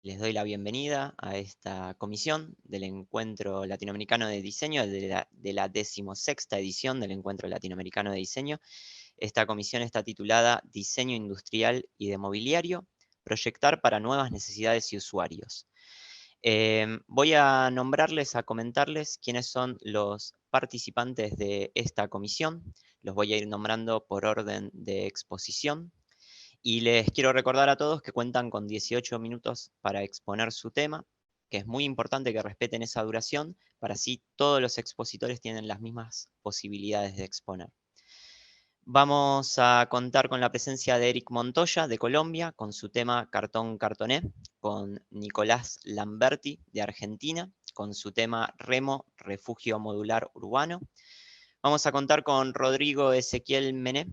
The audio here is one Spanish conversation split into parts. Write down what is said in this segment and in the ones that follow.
Les doy la bienvenida a esta comisión del Encuentro Latinoamericano de Diseño, de la 16ª edición del Encuentro Latinoamericano de Diseño. Esta comisión está titulada Diseño Industrial y de Mobiliario, proyectar para nuevas necesidades y usuarios. Voy a nombrarles, a comentarles quiénes son los participantes de esta comisión. Los voy a ir nombrando por orden de exposición. Y les quiero recordar a todos que cuentan con 18 minutos para exponer su tema, que es muy importante que respeten esa duración, para así todos los expositores tienen las mismas posibilidades de exponer. Vamos a contar con la presencia de Eric Montoya, de Colombia, con su tema Cartón Cartoné, con Nicolás Lamberti, de Argentina, con su tema Remo, Refugio Modular Urbano. Vamos a contar con Rodrigo Ezequiel Mené,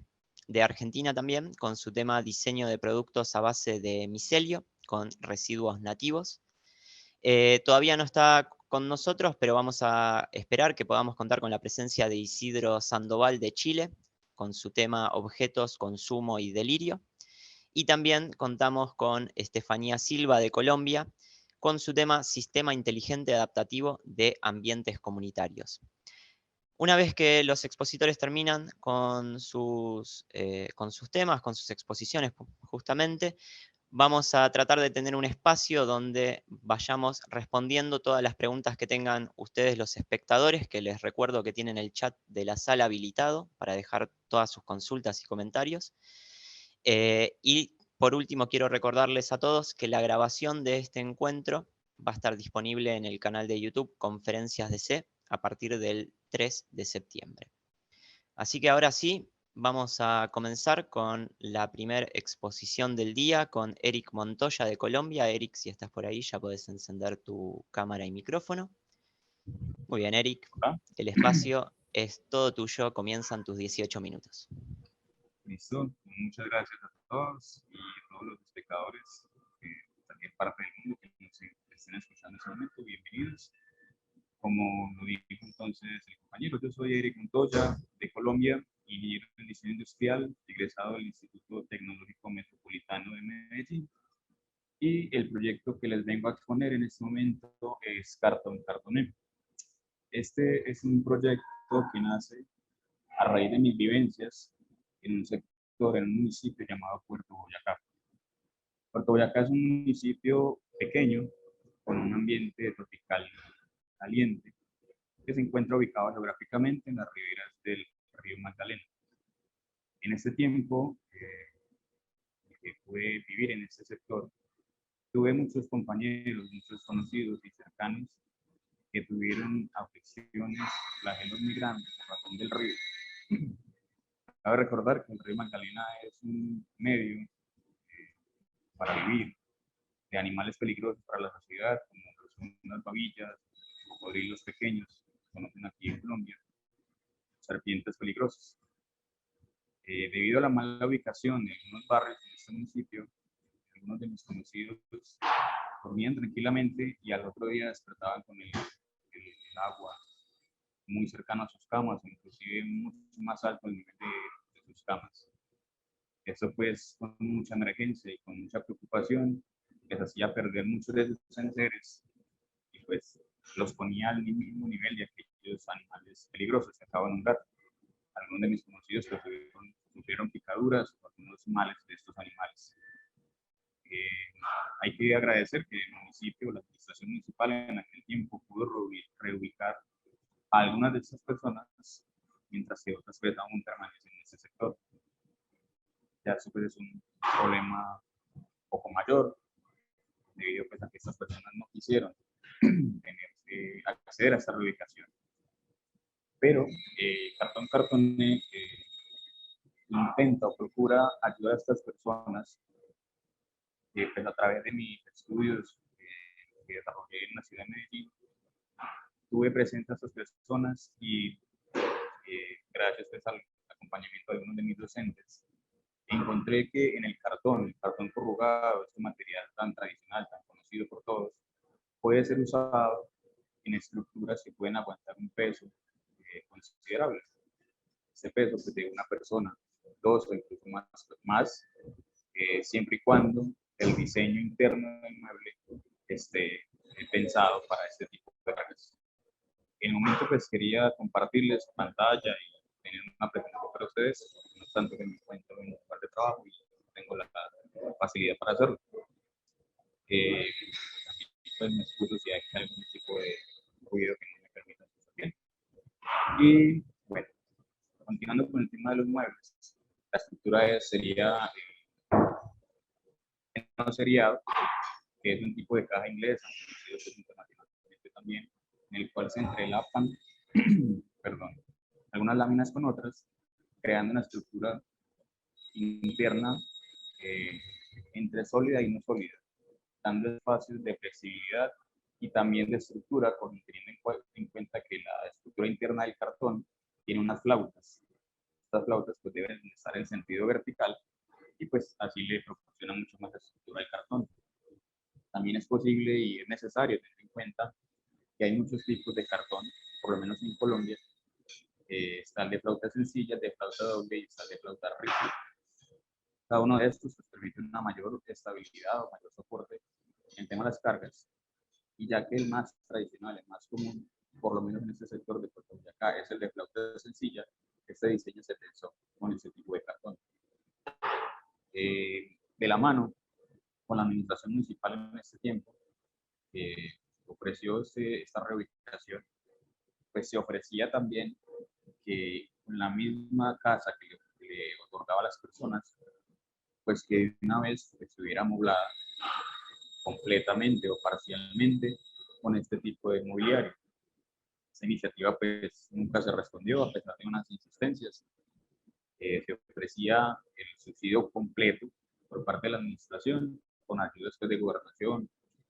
de Argentina también, con su tema Diseño de productos a base de micelio, con residuos nativos. Todavía no está con nosotros, pero vamos a esperar que podamos contar con la presencia de Isidro Sandoval de Chile, con su tema Objetos, Consumo y Delirio. Y también contamos con Estefanía Silva de Colombia, con su tema Sistema Inteligente Adaptativo de Ambientes Comunitarios. Una vez que los expositores terminan con sus temas, con sus exposiciones justamente, vamos a tratar de tener un espacio donde vayamos respondiendo todas las preguntas que tengan ustedes los espectadores, que les recuerdo que tienen el chat de la sala habilitado para dejar todas sus consultas y comentarios. Y por último, quiero recordarles a todos que la grabación de este encuentro va a estar disponible en el canal de YouTube Conferencias DC a partir del 3 de septiembre. Así que ahora sí, vamos a comenzar con la primera exposición del día con Eric Montoya de Colombia. Eric, si estás por ahí, ya podés encender tu cámara y micrófono. Muy bien, Eric, Hola, el espacio es todo tuyo, comienzan tus 18 minutos. listo. Muchas gracias a todos y a todos los espectadores de cualquier parte del mundo que nos estén escuchando en este momento. Bienvenidos. Como lo dijo entonces el compañero, yo soy Eric Montoya de Colombia, ingeniero en diseño industrial, egresado del Instituto Tecnológico Metropolitano de Medellín. Y el proyecto que les vengo a exponer en este momento es Cartón Cartoné. Este es un proyecto que nace a raíz de mis vivencias en un sector, en un municipio llamado Puerto Boyacá. Puerto Boyacá es un municipio pequeño con un ambiente tropical caliente que se encuentra ubicado geográficamente en las riberas del río Magdalena. En este tiempo que pude vivir en este sector, tuve muchos compañeros, muchos conocidos y cercanos que tuvieron afecciones, flagelos muy grandes a razón del río. Cabe recordar que el río Magdalena es un medio para vivir de animales peligrosos para la sociedad, como son las babillas, cocodrilos pequeños, que conocen aquí en Colombia, serpientes peligrosas. Debido a la mala ubicación en algunos barrios en este municipio, algunos de mis conocidos dormían tranquilamente y al otro día despertaban con el agua muy cercano a sus camas, o inclusive mucho más alto el nivel de sus camas. Eso pues con mucha emergencia y con mucha preocupación les hacía perder muchos de sus enseres y pues los ponía al mismo nivel de aquellos animales peligrosos que acaban un gato. Algunos de mis conocidos pues, sufrieron picaduras o algunos males de estos animales. Hay que agradecer que el municipio, la administración municipal en aquel tiempo pudo reubicar a algunas de estas personas, mientras que otras pues aún permanecen en este sector. Ya eso pues, es un problema un poco mayor, debido pues, a que estas personas no quisieron tener que acceder a esta reubicación. Pero Cartón Cartoné intenta o procura ayudar a estas personas pues, a través de mis estudios que desarrollé en la ciudad de Medellín. Tuve presente a estas personas y gracias pues, al acompañamiento de uno de mis docentes, encontré que en el cartón corrugado, este material tan tradicional, tan conocido por todos, puede ser usado en estructuras que pueden aguantar un peso considerable. Este peso pues, de una persona, dos o incluso más siempre y cuando el diseño interno del mueble pensado para este tipo de cargas. En el momento pues quería compartirles pantalla y tener una presentación para ustedes, no tanto que me encuentro en un lugar de trabajo y tengo la facilidad para hacerlo. También pues me excuso si hay algún tipo de ruido que no me permita escuchar bien. Y bueno, continuando con el tema de los muebles, la estructura sería no seriado, que es un tipo de caja inglesa, conocido internacionalmente también, en el cual se entrelapan perdón, algunas láminas con otras, creando una estructura interna entre sólida y no sólida, dando espacios de flexibilidad y también de estructura, teniendo en cuenta que la estructura interna del cartón tiene unas flautas. Estas flautas pues deben estar en sentido vertical y pues así le proporciona mucho más estructura al cartón. También es posible y es necesario tener en cuenta que hay muchos tipos de cartón, por lo menos en Colombia. Está el de flauta sencilla, de flauta doble y está el de flauta rígida. Cada uno de estos pues, permite una mayor estabilidad o mayor soporte en tema de las cargas. Y ya que el más tradicional, el más común, por lo menos en este sector de Puerto Boyacá, es el de flauta sencilla, este diseño se pensó con ese tipo de cartón. De la mano con la administración municipal en este tiempo, ofreció esta reubicación, pues se ofrecía también que con la misma casa que le otorgaba a las personas, pues que una vez estuviera amoblada completamente o parcialmente con este tipo de mobiliario. Esta iniciativa pues nunca se respondió a pesar de unas insistencias. Se ofrecía el subsidio completo por parte de la administración con ayudas pues, de gobernación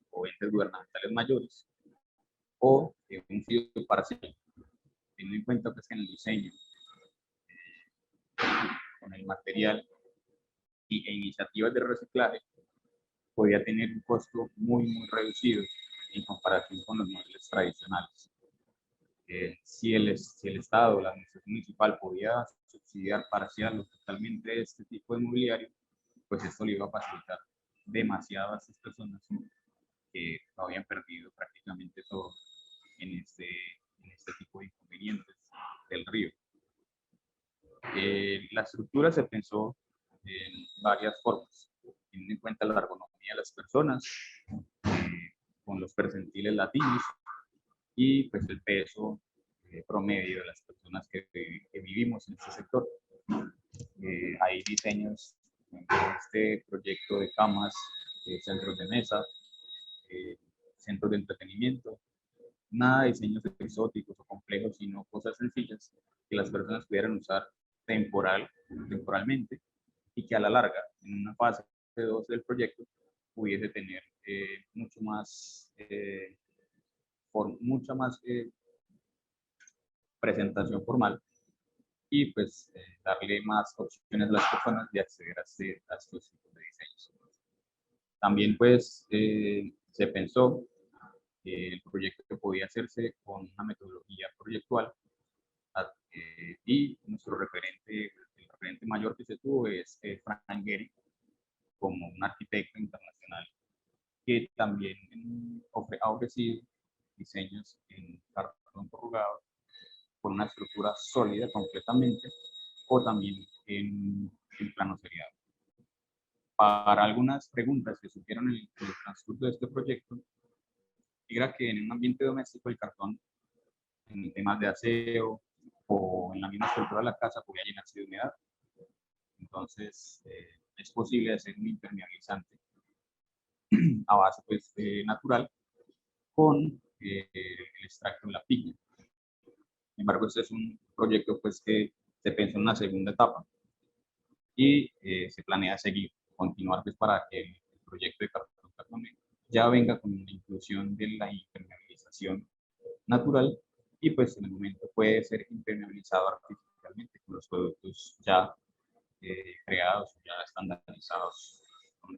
o entes gubernamentales mayores o un subsidio parcial, teniendo en cuenta pues, que en el diseño, con el material e iniciativas de reciclaje podía tener un costo muy reducido en comparación con los muebles tradicionales. Si el Estado, la administración municipal podía subsidiar parcial o totalmente este tipo de mobiliario, pues esto le iba a facilitar demasiado a estas personas que habían perdido prácticamente todo en este tipo de inconvenientes del río. La estructura se pensó en varias formas, teniendo en cuenta la ergonomía de las personas, con los percentiles latinos y pues el peso promedio de las personas que vivimos en este sector. Hay diseños en este proyecto de camas, centros de mesa, centros de entretenimiento, nada de diseños exóticos o complejos, sino cosas sencillas que las personas pudieran usar temporalmente y que a la larga, en una fase 2 del proyecto, pudiese tener mucha más presentación formal y pues darle más opciones a las personas de acceder a estos tipos de diseños. También pues se pensó que el proyecto podía hacerse con una metodología proyectual y nuestro referente, el referente mayor que se tuvo es Frank Gehry, como un arquitecto internacional que también ha ofrecido diseños en cartón corrugado con una estructura sólida completamente o también en plano seriado. Para algunas preguntas que surgieron en el transcurso de este proyecto, era que en un ambiente doméstico el cartón, en temas de aseo o en la misma estructura de la casa, podía llenarse de humedad. Entonces, es posible hacer un impermeabilizante a base pues, natural con el extracto de la piña. Sin embargo, este es un proyecto pues, que se pensó en una segunda etapa y se planea continuar pues, para que el proyecto de cartón ya venga con la inclusión de la impermeabilización natural y pues en el momento puede ser impermeabilizado artificialmente con los productos ya creados, ya estandarizados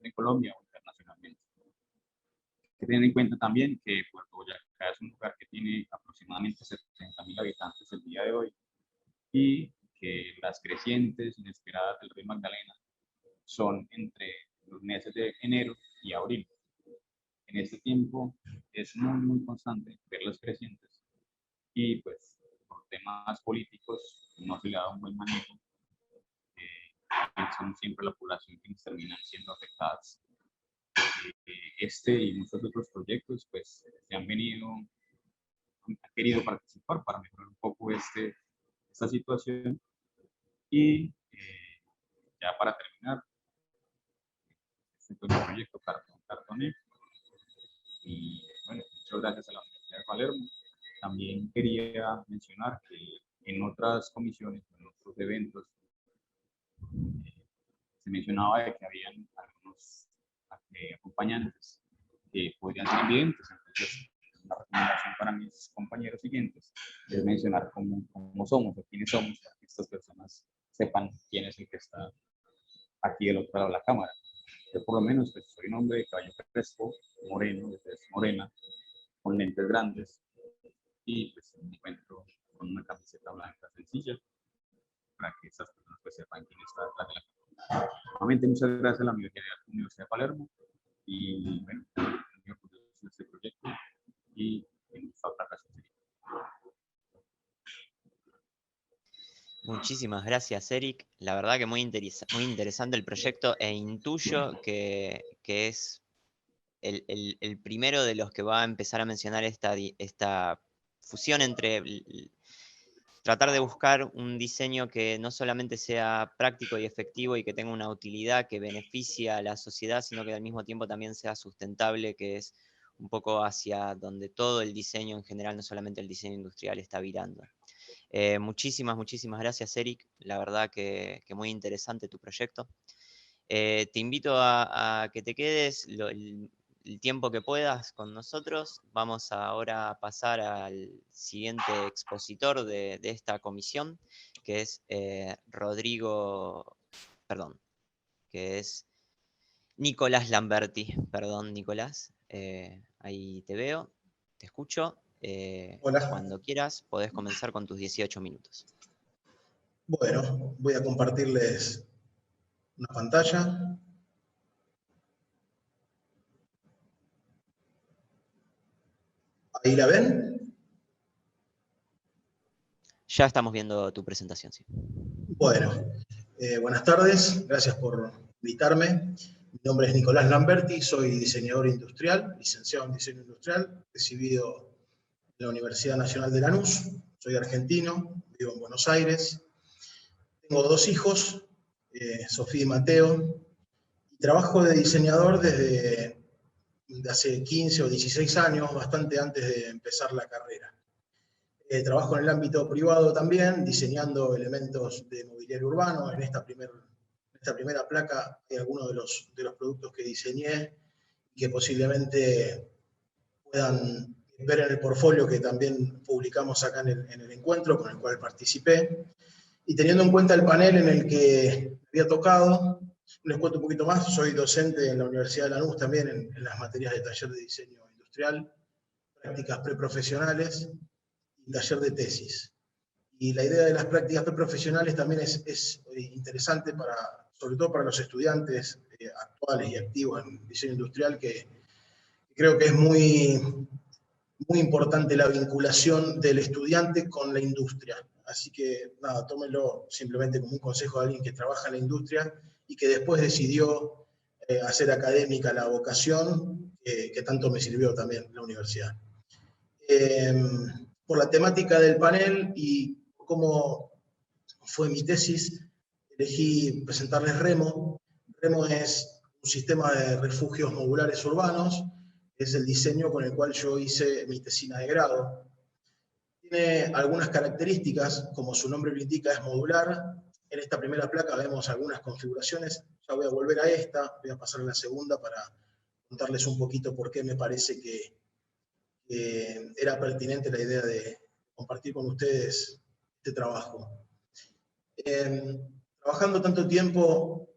en Colombia o internacionalmente. Hay que tener en cuenta también que Puerto Boyacá es un lugar que tiene aproximadamente 70.000 habitantes el día de hoy y que las crecientes inesperadas del río Magdalena son entre los meses de enero y abril. en este tiempo es muy, muy constante verlas crecientes y pues por temas políticos no se le ha dado un buen manejo. Son siempre la población quienes terminan siendo afectadas. Este y muchos otros proyectos pues se han querido participar para mejorar un poco esta situación. Y ya para terminar, este fue el proyecto Cartoné. Y bueno, muchas gracias a la Universidad de Palermo. También quería mencionar que en otras comisiones, en otros eventos, se mencionaba de que habían algunos acompañantes que podrían ser invidentes. Entonces, una recomendación para mis compañeros siguientes es mencionar cómo somos o quiénes somos, para que estas personas sepan quién es el que está aquí del otro lado de la cámara. Yo por lo menos pues, soy un hombre de cabello crespo, moreno, de tez morena, con lentes grandes y pues me encuentro con una camiseta blanca sencilla para que esas personas pues, sepan quién está detrás de la cámara. Nuevamente muchas gracias a la Universidad de Palermo y bueno, muy orgulloso de este proyecto y en esta otra ocasión sería. Muchísimas gracias, Eric. La verdad que muy interesante el proyecto e intuyo que es el primero de los que va a empezar a mencionar esta fusión entre tratar de buscar un diseño que no solamente sea práctico y efectivo y que tenga una utilidad que beneficie a la sociedad, sino que al mismo tiempo también sea sustentable, que es un poco hacia donde todo el diseño en general, no solamente el diseño industrial, está virando. Muchísimas gracias, Eric. La verdad que muy interesante tu proyecto. Te invito a que te quedes el tiempo que puedas con nosotros. Vamos ahora a pasar al siguiente expositor de esta comisión, que es que es Nicolás Lamberti. Perdón, Nicolás. Ahí te veo, te escucho. Hola. Cuando quieras, podés comenzar con tus 18 minutos. Bueno, voy a compartirles una pantalla. ¿Ahí la ven? Ya estamos viendo tu presentación, sí. Bueno, buenas tardes, gracias por invitarme. Mi nombre es Nicolás Lamberti, soy diseñador industrial, licenciado en diseño industrial, recibido en la Universidad Nacional de Lanús. Soy argentino, vivo en Buenos Aires. Tengo 2 hijos, Sofía y Mateo, y trabajo de diseñador desde hace 15 o 16 años, bastante antes de empezar la carrera. Trabajo en el ámbito privado también, diseñando elementos de mobiliario urbano. En esta primera placa hay algunos de los productos que diseñé y que posiblemente puedan ver en el portfolio que también publicamos acá en el encuentro con el cual participé. Y teniendo en cuenta el panel en el que había tocado, les cuento un poquito más. Soy docente en la Universidad de Lanús también en las materias de taller de diseño industrial, prácticas preprofesionales y taller de tesis. Y la idea de las prácticas preprofesionales también es interesante sobre todo para los estudiantes actuales y activos en diseño industrial, que creo que es muy importante la vinculación del estudiante con la industria. Así que nada, tómenlo simplemente como un consejo de alguien que trabaja en la industria y que después decidió hacer académica la vocación, que tanto me sirvió también en la universidad. Por la temática del panel y cómo fue mi tesis, elegí presentarles REMO. REMO es un sistema de refugios modulares urbanos, es el diseño con el cual yo hice mi tesina de grado. Tiene algunas características, como su nombre lo indica, es modular. En esta primera placa vemos algunas configuraciones, ya voy a volver a esta, voy a pasar a la segunda para contarles un poquito por qué me parece que era pertinente la idea de compartir con ustedes este trabajo. Trabajando tanto tiempo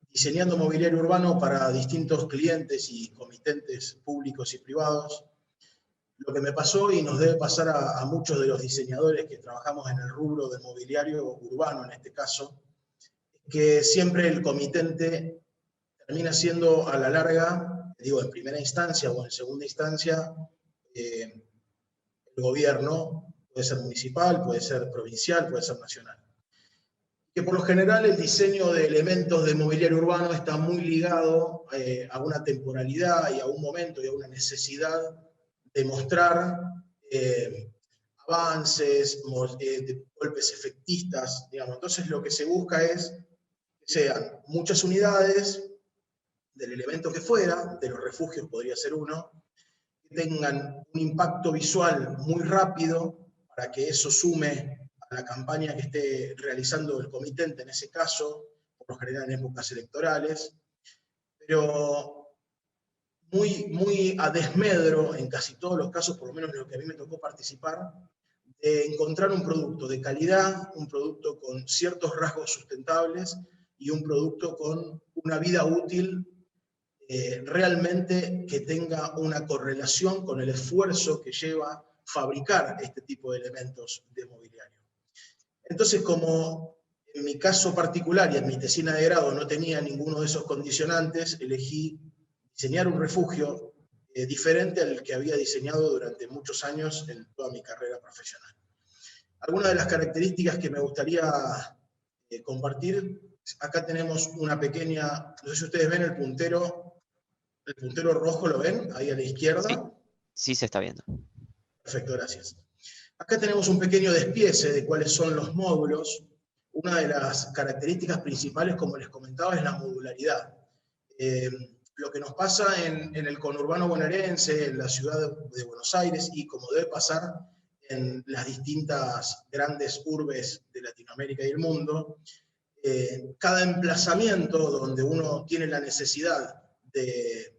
diseñando mobiliario urbano para distintos clientes y comitentes públicos y privados, lo que me pasó y nos debe pasar a muchos de los diseñadores que trabajamos en el rubro del mobiliario urbano en este caso, que siempre el comitente termina siendo a la larga digo en primera instancia o en segunda instancia, el gobierno puede ser municipal, puede ser provincial, puede ser nacional. Que por lo general el diseño de elementos de mobiliario urbano está muy ligado a una temporalidad y a un momento y a una necesidad de mostrar avances, de golpes efectistas, digamos. Entonces lo que se busca es que sean muchas unidades del elemento que fuera, de los refugios podría ser uno, que tengan un impacto visual muy rápido para que eso sume a la campaña que esté realizando el comitente en ese caso, por lo general en épocas electorales, pero muy a desmedro en casi todos los casos, por lo menos en lo que a mí me tocó participar, de encontrar un producto de calidad, un producto con ciertos rasgos sustentables y un producto con una vida útil realmente que tenga una correlación con el esfuerzo que lleva fabricar este tipo de elementos de mobiliario. Entonces, como en mi caso particular y en mi tesina de grado no tenía ninguno de esos condicionantes, elegí diseñar un refugio diferente al que había diseñado durante muchos años en toda mi carrera profesional. Algunas de las características que me gustaría compartir, acá tenemos una pequeña, no sé si ustedes ven el puntero rojo, ¿lo ven? Ahí a la izquierda. Sí, sí se está viendo. Perfecto, gracias. Acá tenemos un pequeño despiece de cuáles son los módulos. Una de las características principales, como les comentaba, es la modularidad. Lo que nos pasa en el conurbano bonaerense, en la ciudad de Buenos Aires, y como debe pasar en las distintas grandes urbes de Latinoamérica y el mundo, cada emplazamiento donde uno tiene la necesidad de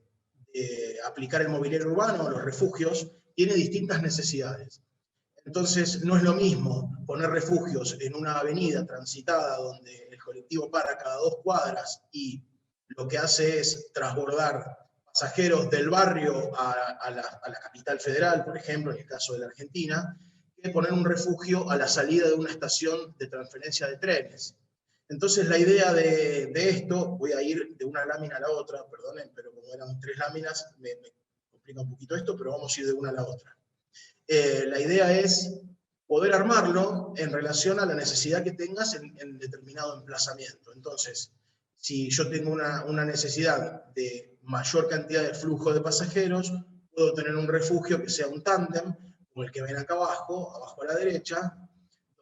aplicar el mobiliario urbano, los refugios, tiene distintas necesidades. Entonces, no es lo mismo poner refugios en una avenida transitada donde el colectivo para cada 2 cuadras y lo que hace es transbordar pasajeros del barrio a la capital federal, por ejemplo, en el caso de la Argentina, que poner un refugio a la salida de una estación de transferencia de trenes. Entonces la idea de esto, voy a ir de una lámina a la otra, perdonen, pero como eran 3 láminas, me complica un poquito esto, pero vamos a ir de una a la otra. La idea es poder armarlo en relación a la necesidad que tengas en determinado emplazamiento. Entonces, si yo tengo una necesidad de mayor cantidad de flujo de pasajeros, puedo tener un refugio que sea un tándem, como el que ven acá abajo a la derecha,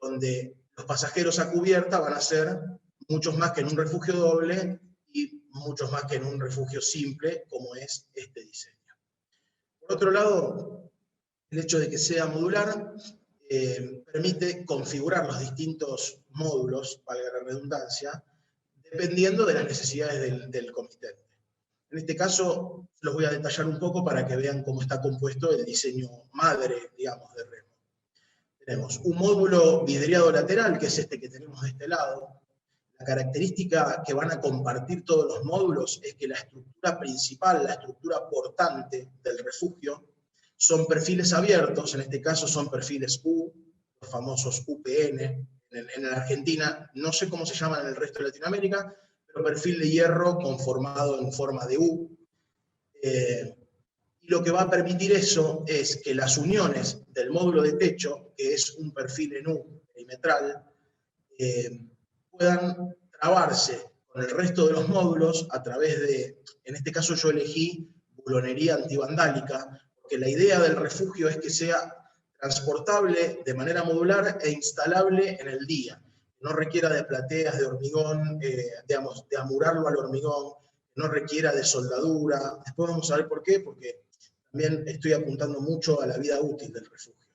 donde los pasajeros a cubierta van a ser muchos más que en un refugio doble y muchos más que en un refugio simple, como es este diseño. Por otro lado, el hecho de que sea modular permite configurar los distintos módulos, valga la redundancia, dependiendo de las necesidades del comitente. En este caso, los voy a detallar un poco para que vean cómo está compuesto el diseño madre, digamos, de Remo. Tenemos un módulo vidriado lateral, que es este que tenemos de este lado. La característica que van a compartir todos los módulos es que la estructura principal, la estructura portante del refugio, son perfiles abiertos, en este caso son perfiles U, los famosos UPN. En la Argentina, no sé cómo se llaman en el resto de Latinoamérica, pero perfil de hierro conformado en forma de U. Y lo que va a permitir eso es que las uniones del módulo de techo, que es un perfil en U perimetral, puedan trabarse con el resto de los módulos a través de, en este caso yo elegí bulonería antivandálica, porque la idea del refugio es que sea transportable de manera modular e instalable en el día. No requiera de plateas de hormigón, digamos, de amurarlo al hormigón, no requiera de soldadura. Después vamos a ver por qué, porque también estoy apuntando mucho a la vida útil del refugio.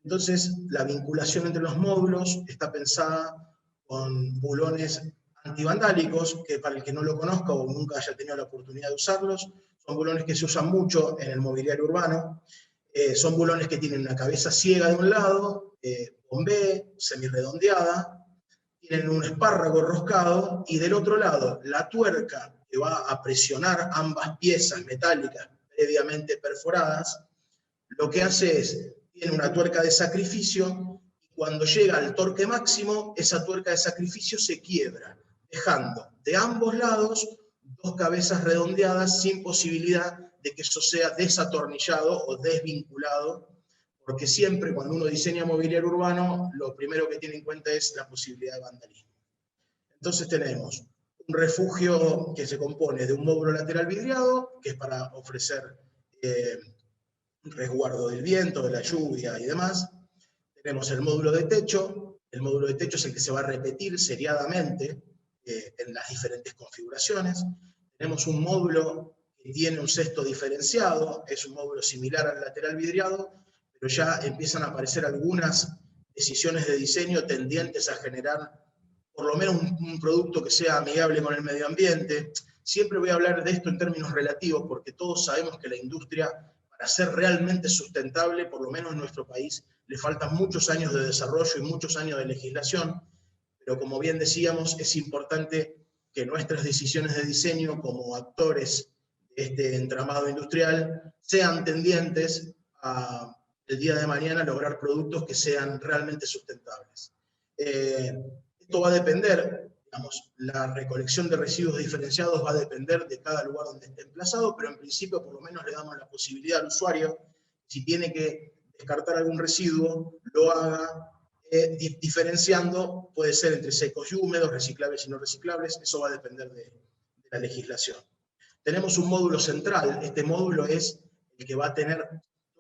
Entonces, la vinculación entre los módulos está pensada con bulones antivandálicos, que para el que no lo conozca o nunca haya tenido la oportunidad de usarlos, son bulones que se usan mucho en el mobiliario urbano. Son bulones que tienen una cabeza ciega de un lado, con B, semirredondeada, tienen un espárrago roscado, y del otro lado, la tuerca que va a presionar ambas piezas metálicas previamente perforadas, lo que hace es, tiene una tuerca de sacrificio, y cuando llega al torque máximo, esa tuerca de sacrificio se quiebra, dejando de ambos lados 2 cabezas redondeadas sin posibilidad de que eso sea desatornillado o desvinculado, porque siempre cuando uno diseña mobiliario urbano, lo primero que tiene en cuenta es la posibilidad de vandalismo. Entonces tenemos un refugio que se compone de un módulo lateral vidriado, que es para ofrecer resguardo del viento, de la lluvia y demás. Tenemos el módulo de techo. El módulo de techo es el que se va a repetir seriadamente en las diferentes configuraciones. Tenemos un módulo que tiene un cesto diferenciado, es un módulo similar al lateral vidriado, pero ya empiezan a aparecer algunas decisiones de diseño tendientes a generar por lo menos un producto que sea amigable con el medio ambiente. Siempre voy a hablar de esto en términos relativos, porque todos sabemos que la industria, para ser realmente sustentable, por lo menos en nuestro país, le faltan muchos años de desarrollo y muchos años de legislación, pero como bien decíamos, es importante que nuestras decisiones de diseño como actores de este entramado industrial sean tendientes a el día de mañana lograr productos que sean realmente sustentables. Esto va a depender, digamos, la recolección de residuos diferenciados va a depender de cada lugar donde esté emplazado, pero en principio por lo menos le damos la posibilidad al usuario, si tiene que descartar algún residuo, lo haga diferenciando, puede ser entre secos y húmedos, reciclables y no reciclables, eso va a depender de la legislación. Tenemos un módulo central, este módulo es el que va a tener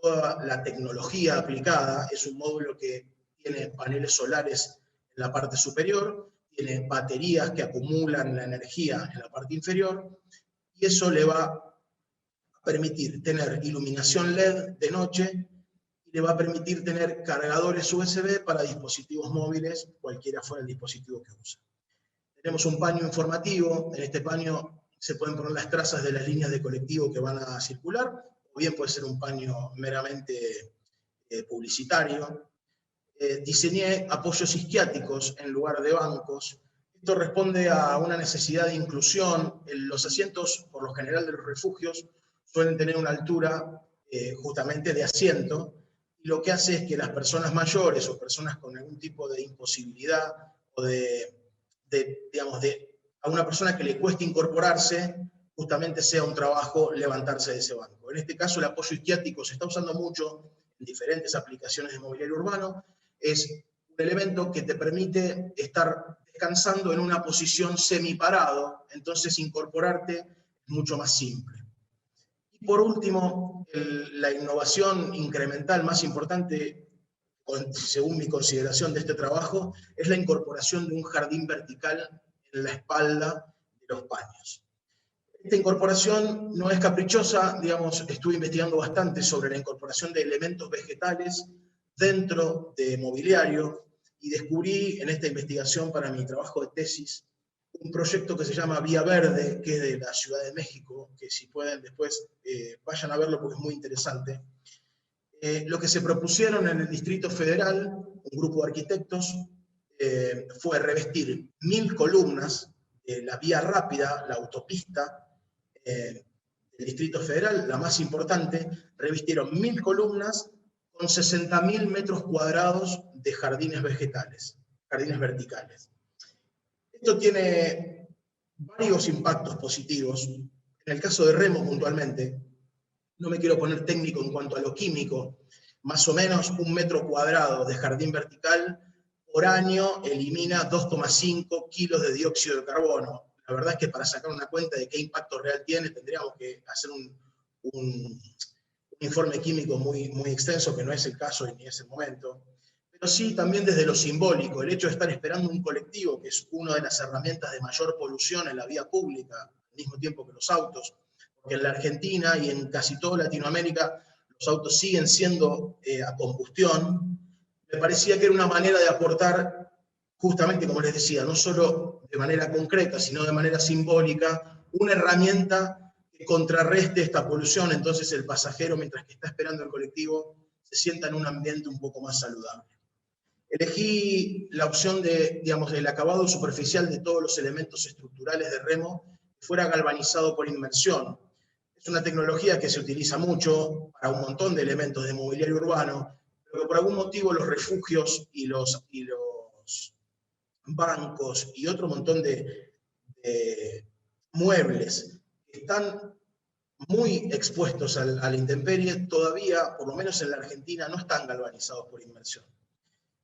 toda la tecnología aplicada, es un módulo que tiene paneles solares en la parte superior, tiene baterías que acumulan la energía en la parte inferior, y eso le va a permitir tener iluminación LED de noche, y le va a permitir tener cargadores USB para dispositivos móviles, cualquiera fuera el dispositivo que use. Tenemos un paño informativo, en este paño se pueden poner las trazas de las líneas de colectivo que van a circular, o bien puede ser un paño meramente publicitario. Diseñé apoyos isquiáticos en lugar de bancos. Esto responde a una necesidad de inclusión. Los asientos, por lo general de los refugios, suelen tener una altura justamente de asiento, y lo que hace es que las personas mayores o personas con algún tipo de imposibilidad o digamos, a una persona que le cueste incorporarse, justamente sea un trabajo levantarse de ese banco. En este caso el apoyo isquiático se está usando mucho en diferentes aplicaciones de mobiliario urbano. Es un elemento que te permite estar descansando en una posición semiparado, entonces incorporarte es mucho más simple. Y por último, la innovación incremental más importante, según mi consideración de este trabajo, es la incorporación de un jardín vertical en la espalda de los paños. Esta incorporación no es caprichosa, digamos, estuve investigando bastante sobre la incorporación de elementos vegetales dentro de mobiliario, y descubrí en esta investigación para mi trabajo de tesis un proyecto que se llama Vía Verde, que es de la Ciudad de México, que si pueden después vayan a verlo porque es muy interesante. Lo que se propusieron en el Distrito Federal, un grupo de arquitectos, fue revestir 1000 columnas, la vía rápida, la autopista del Distrito Federal, la más importante, revistieron 1000 columnas con 60.000 metros cuadrados de jardines vegetales, jardines verticales. Esto tiene varios impactos positivos. En el caso de Remo puntualmente, no me quiero poner técnico en cuanto a lo químico, más o menos 1 metro cuadrado de jardín vertical por año elimina 2,5 kilos de dióxido de carbono. La verdad es que para sacar una cuenta de qué impacto real tiene, tendríamos que hacer un informe químico muy, muy extenso, que no es el caso ni es el momento. Pero sí, también desde lo simbólico, el hecho de estar esperando un colectivo, que es una de las herramientas de mayor polución en la vía pública, al mismo tiempo que los autos, porque en la Argentina y en casi toda Latinoamérica los autos siguen siendo a combustión, me parecía que era una manera de aportar, justamente como les decía, no solo de manera concreta, sino de manera simbólica, una herramienta que contrarreste esta polución, entonces el pasajero, mientras que está esperando el colectivo, se sienta en un ambiente un poco más saludable. Elegí la opción de, digamos, del acabado superficial de todos los elementos estructurales de Remo, que fuera galvanizado por inmersión. Es una tecnología que se utiliza mucho para un montón de elementos de mobiliario urbano, pero que por algún motivo los refugios y los bancos y otro montón de muebles que están muy expuestos a la intemperie, todavía, por lo menos en la Argentina, no están galvanizados por inmersión.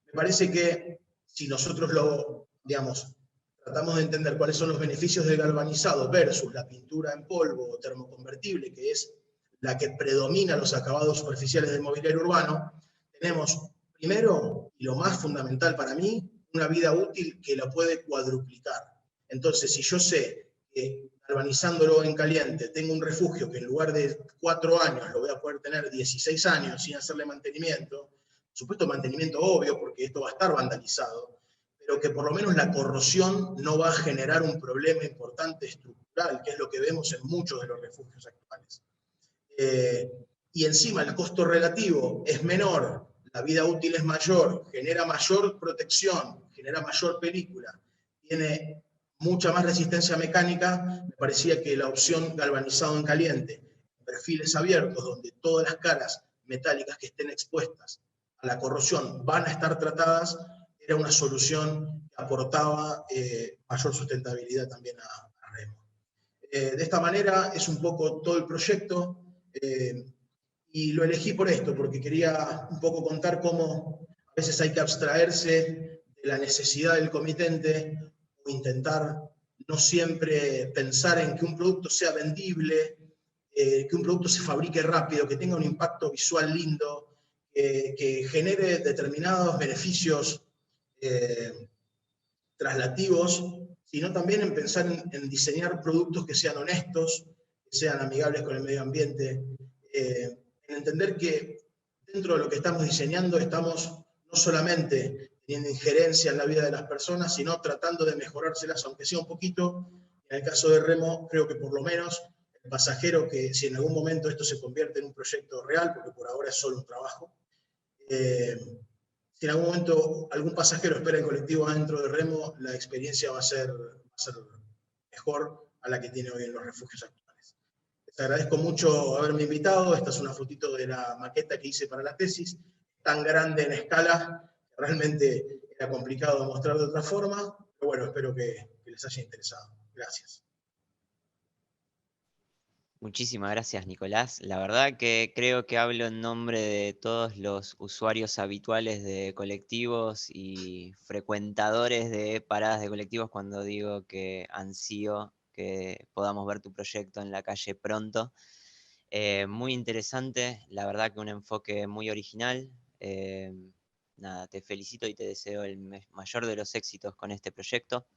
Me parece que si nosotros tratamos de entender cuáles son los beneficios del galvanizado versus la pintura en polvo o termoconvertible, que es la que predomina los acabados superficiales del mobiliario urbano, tenemos primero, y lo más fundamental para mí, una vida útil que la puede cuadruplicar. Entonces, si yo sé que galvanizándolo en caliente tengo un refugio que en lugar de 4 años lo voy a poder tener 16 años sin hacerle mantenimiento, por supuesto mantenimiento obvio porque esto va a estar vandalizado, pero que por lo menos la corrosión no va a generar un problema importante estructural, que es lo que vemos en muchos de los refugios actuales. Y encima el costo relativo es menor, la vida útil es mayor, genera mayor protección, genera mayor película, tiene mucha más resistencia mecánica, me parecía que la opción galvanizado en caliente, perfiles abiertos, donde todas las caras metálicas que estén expuestas a la corrosión van a estar tratadas, era una solución que aportaba mayor sustentabilidad también a Remo. De esta manera es un poco todo el proyecto, y lo elegí por esto, porque quería un poco contar cómo a veces hay que abstraerse de la necesidad del comitente, o intentar no siempre pensar en que un producto sea vendible, que un producto se fabrique rápido, que tenga un impacto visual lindo, que genere determinados beneficios traslativos, sino también en pensar en diseñar productos que sean honestos, que sean amigables con el medio ambiente, en entender que dentro de lo que estamos diseñando estamos no solamente teniendo injerencia en la vida de las personas, sino tratando de mejorárselas, aunque sea un poquito. En el caso de Remo, creo que por lo menos el pasajero, que si en algún momento esto se convierte en un proyecto real, porque por ahora es solo un trabajo, si en algún momento algún pasajero espera el colectivo adentro de Remo, la experiencia va a ser mejor a la que tiene hoy en los refugios actuales. Les agradezco mucho haberme invitado. Esta es una fotito de la maqueta que hice para la tesis, tan grande en escala, que realmente era complicado de mostrar de otra forma, pero bueno, espero que les haya interesado. Gracias. Muchísimas gracias, Nicolás. La verdad que creo que hablo en nombre de todos los usuarios habituales de colectivos y frecuentadores de paradas de colectivos cuando digo que ansío que podamos ver tu proyecto en la calle pronto. Muy interesante, la verdad que un enfoque muy original. Nada, te felicito y te deseo el mayor de los éxitos con este proyecto.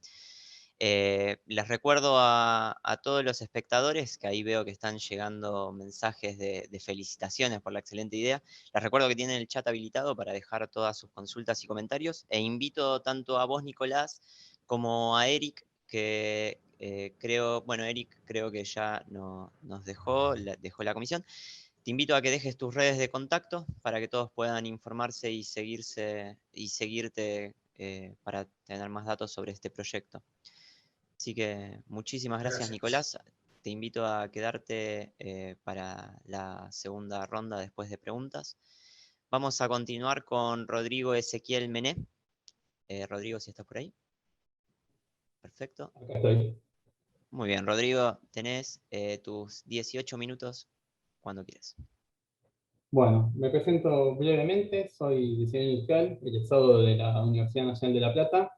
Les recuerdo a todos los espectadores, que ahí veo que están llegando mensajes de felicitaciones por la excelente idea. Les recuerdo que tienen el chat habilitado para dejar todas sus consultas y comentarios. E invito tanto a vos, Nicolás, como a Eric, que Eric creo que ya nos dejó la comisión. Te invito a que dejes tus redes de contacto para que todos puedan informarse y seguirte para tener más datos sobre este proyecto. Así que muchísimas gracias, Nicolás. Te invito a quedarte para la segunda ronda después de preguntas. Vamos a continuar con Rodrigo Ezequiel Mené. Rodrigo, si estás por ahí. Perfecto. Acá estoy. Muy bien, Rodrigo, tenés tus 18 minutos cuando quieras. Bueno, me presento brevemente. Soy diseñador industrial, egresado de la Universidad Nacional de La Plata.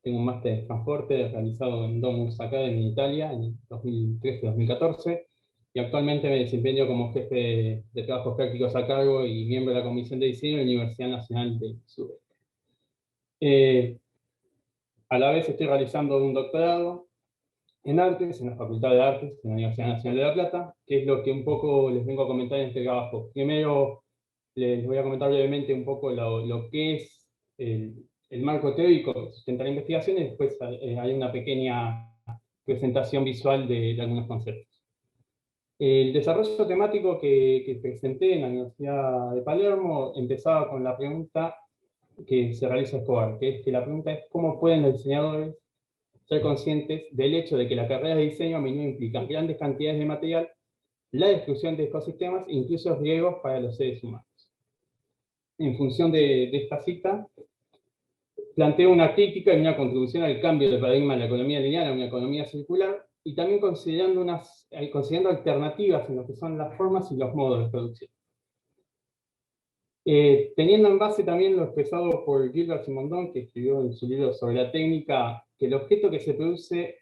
Tengo un máster de transporte realizado en Domus Academy en Italia en 2013-2014 y actualmente me desempeño como jefe de trabajos prácticos a cargo y miembro de la Comisión de Diseño de la Universidad Nacional del Sudeste. A la vez estoy realizando un doctorado en Artes, en la Facultad de Artes de la Universidad Nacional de La Plata, que es lo que un poco les vengo a comentar en este trabajo. Primero les voy a comentar brevemente un poco lo que es el marco teórico que sustenta la investigación, y después hay una pequeña presentación visual de algunos conceptos. El desarrollo temático que presenté en la Universidad de Palermo empezaba con la pregunta que se realiza Escobar, que es que la pregunta es ¿cómo pueden los diseñadores ser conscientes del hecho de que la carrera de diseño a menudo implica grandes cantidades de material, la destrucción de ecosistemas e incluso riesgos para los seres humanos? En función de esta cita, planteo una crítica y una contribución al cambio de paradigma de la economía lineal a una economía circular, y también considerando alternativas en lo que son las formas y los modos de producción. Teniendo en base también lo expresado por Gilbert Simondon, que escribió en su libro sobre la técnica, que el objeto que se produce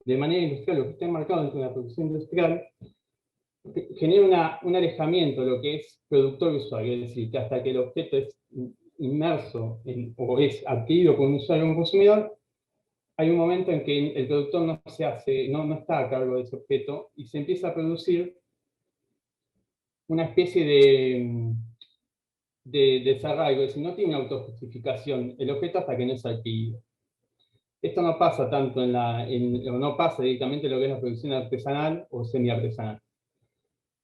de manera industrial, lo que está enmarcado dentro de la producción industrial, genera un alejamiento de lo que es productor y usuario, es decir, que hasta que el objeto es inmerso o es adquirido por un usuario o un consumidor, hay un momento en que el productor no está a cargo de ese objeto y se empieza a producir una especie de desarraigo, es decir, no tiene una autojustificación el objeto hasta que no es adquirido. Esto no pasa tanto no pasa directamente en lo que es la producción artesanal o semi-artesanal.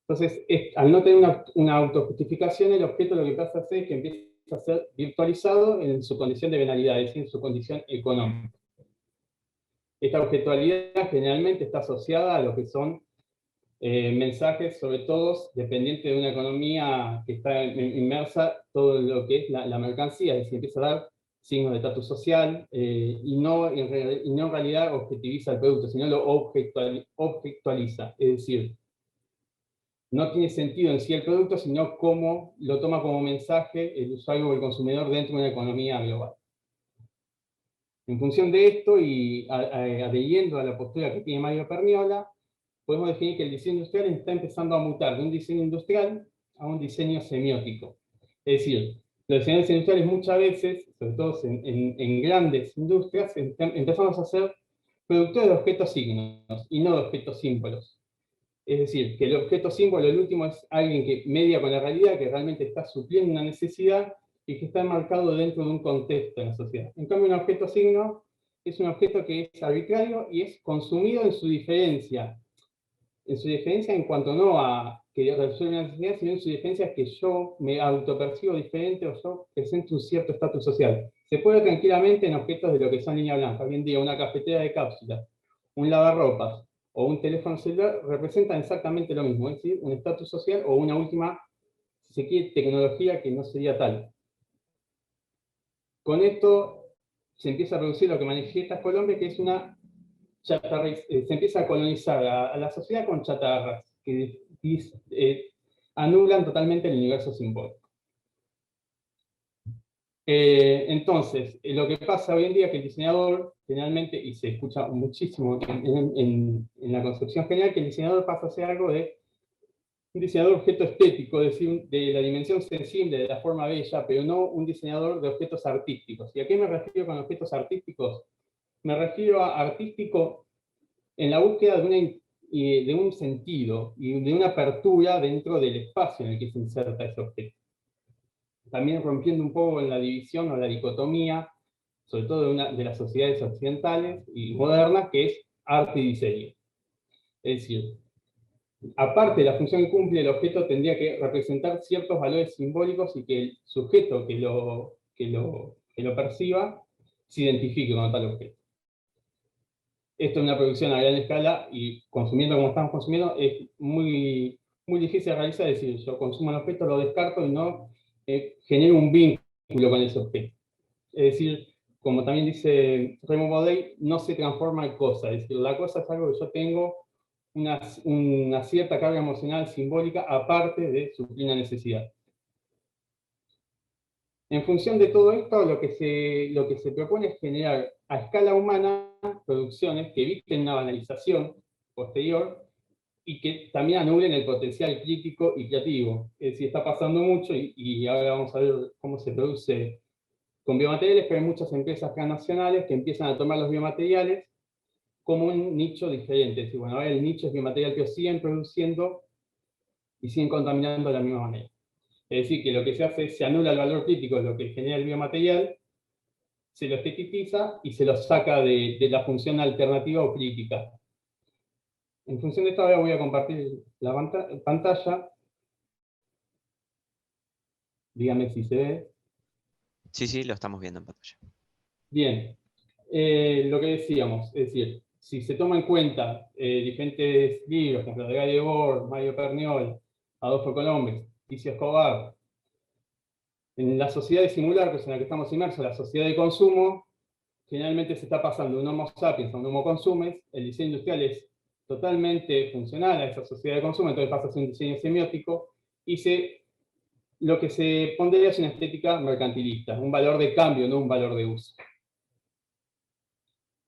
Entonces, al no tener una autojustificación, el objeto lo que pasa a hacer es que empieza a ser virtualizado en su condición de venalidad, es decir, en su condición económica. Esta objetualidad generalmente está asociada a lo que son mensajes, sobre todo dependientes de una economía que está inmersa todo lo que es la mercancía, es decir, empieza a dar signos de estatus social y no en realidad objetiviza el producto, sino lo objetualiza, es decir, no tiene sentido en sí el producto, sino cómo lo toma como mensaje el usuario o el consumidor dentro de una economía global. En función de esto, y adhiriendo a la postura que tiene Mario Perniola, podemos definir que el diseño industrial está empezando a mutar de un diseño industrial a un diseño semiótico. Es decir, los diseñadores industriales muchas veces, sobre todo en grandes industrias, empezamos a ser productores de objetos signos y no de objetos símbolos. Es decir, que el objeto símbolo, el último, es alguien que media con la realidad, que realmente está supliendo una necesidad y que está enmarcado dentro de un contexto en la sociedad. En cambio, un objeto signo es un objeto que es arbitrario y es consumido en su diferencia en cuanto no a que resuelve una necesidad, sino en su diferencia es que yo me autopercibo diferente o yo presento un cierto estatus social. Se puede ver tranquilamente en objetos de lo que son línea blanca. Hoy en día una cafetera de cápsulas, un lavarropas o un teléfono celular representan exactamente lo mismo, es decir, un estatus social o una última, si se quiere, tecnología que no sería tal. Con esto se empieza a producir lo que manifiesta Colombia, que es una chatarra, se empieza a colonizar a la sociedad con chatarras que anulan totalmente el universo simbólico. Entonces, lo que pasa hoy en día es que el diseñador, generalmente, y se escucha muchísimo en la concepción general, que el diseñador pasa a ser algo de un diseñador objeto estético, es decir, de la dimensión sensible, de la forma bella, pero no un diseñador de objetos artísticos. ¿Y a qué me refiero con objetos artísticos? Me refiero a artístico en la búsqueda de un sentido y de una apertura dentro del espacio en el que se inserta ese objeto. También rompiendo un poco en la división o la dicotomía, sobre todo de las sociedades occidentales y modernas, que es arte y diseño. Es decir, aparte de la función que cumple, el objeto tendría que representar ciertos valores simbólicos y que el sujeto que lo perciba se identifique con tal objeto. Esto en una producción a gran escala y consumiendo como estamos consumiendo es muy difícil de realizar, es decir, yo consumo un objeto, lo descarto y no genero un vínculo con ese objeto. Es decir, como también dice Raymond Bodey, no se transforma en cosa, es decir, la cosa es algo que yo tengo una cierta carga emocional simbólica aparte de suplir una necesidad. En función de todo esto, lo que se propone es generar a escala humana producciones que eviten una banalización posterior y que también anulen el potencial crítico y creativo. Es decir, está pasando mucho y ahora vamos a ver cómo se produce con biomateriales, pero hay muchas empresas transnacionales que empiezan a tomar los biomateriales como un nicho diferente. Es decir, bueno, ahora el nicho es biomaterial, pero siguen produciendo y siguen contaminando de la misma manera. Es decir, que lo que se hace es se anula el valor crítico de lo que genera el biomaterial, se lo estetiza y se lo saca de la función alternativa o crítica. En función de esto ahora voy a compartir la pantalla. Dígame si se ve. Sí, lo estamos viendo en pantalla. Bien. Lo que decíamos, es decir, si se toma en cuenta diferentes libros, como los de Guy Debord, Mario Perniola, Adolfo Colombes, Ticio Escobar, en la sociedad de simulacros en la que estamos inmersos, la sociedad de consumo, generalmente se está pasando de un Homo sapiens a un Homo consumes. El diseño industrial es totalmente funcional a esa sociedad de consumo, entonces pasa a ser un diseño semiótico, y lo que se pondría es una estética mercantilista, un valor de cambio, no un valor de uso.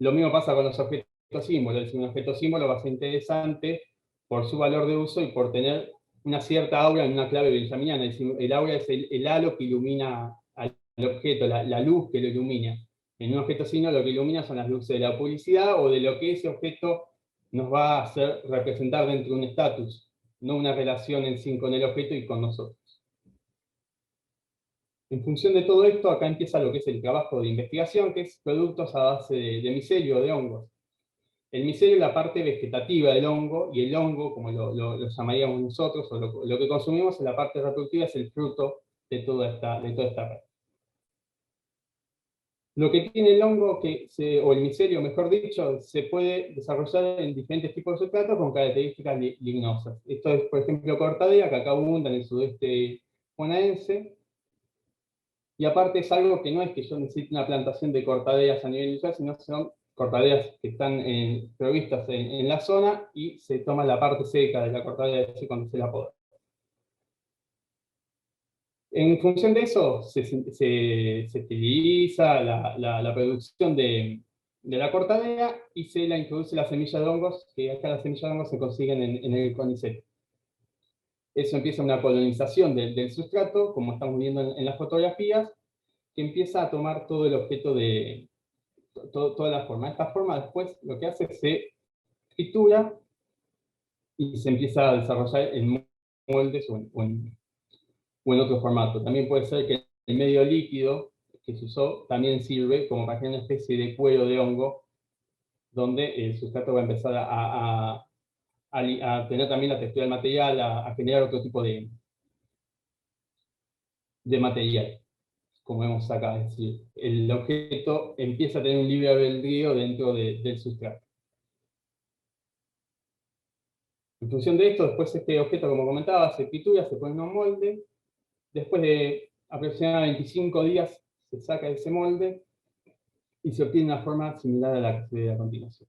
Lo mismo pasa con los objetos símbolos. Un objeto símbolo va a ser interesante por su valor de uso y por tener una cierta aura en una clave benjaminiana. Es decir, el aura es el halo que ilumina al objeto, la luz que lo ilumina. En un objeto símbolo lo que ilumina son las luces de la publicidad o de lo que ese objeto nos va a hacer representar dentro de un estatus, no una relación en sí con el objeto y con nosotros. En función de todo esto, acá empieza lo que es el trabajo de investigación, que es productos a base de micelio o de hongos. El micelio es la parte vegetativa del hongo, y el hongo, como lo llamaríamos nosotros, o lo que consumimos en la parte reproductiva, es el fruto de toda esta red. Lo que tiene el hongo, o el micelio, mejor dicho, se puede desarrollar en diferentes tipos de sustratos con características lignosas. Esto es, por ejemplo, cortadea, que acá abunda en el sudeste bonaerense. Y aparte es algo que no es que yo necesite una plantación de cortadeas a nivel industrial, sino son cortadeas que están provistas en la zona, y se toma la parte seca de la cortadea cuando se la poda. En función de eso, se utiliza la producción de la cortadea y se la introduce la semilla de hongos, que acá las semillas de hongos se consiguen en el CONICET. Eso empieza una colonización del sustrato, como estamos viendo en las fotografías, que empieza a tomar todo el objeto toda la forma. Esta forma después lo que hace es se tritura y se empieza a desarrollar en moldes o en otro formato. También puede ser que el medio líquido que se usó también sirve como para crear una especie de cuero de hongo, donde el sustrato va a empezar a tener también la textura del material, a generar otro tipo de material, como vemos acá. Es decir, el objeto empieza a tener un libre albedrío dentro del sustrato. En función de esto, después este objeto, como comentaba, se tritura, se pone en un molde. Después de aproximadamente 25 días se saca ese molde y se obtiene una forma similar a la que se ve a continuación.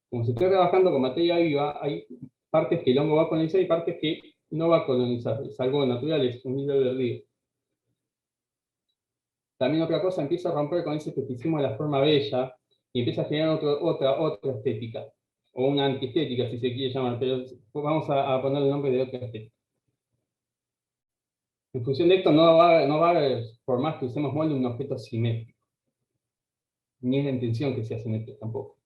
Como se está trabajando con materia viva, hay partes que el hongo va a colonizar y partes que no va a colonizar. Es algo natural, es un libre albedrío. También otra cosa, empieza a romper con ese esteticismo de la forma bella y empieza a generar otra estética, o una antiestética si se quiere llamar, pero vamos a poner el nombre de otra estética. En función de esto, no va a haber, por más que usemos molde, un objeto simétrico. Ni es la intención que sea simétrico tampoco.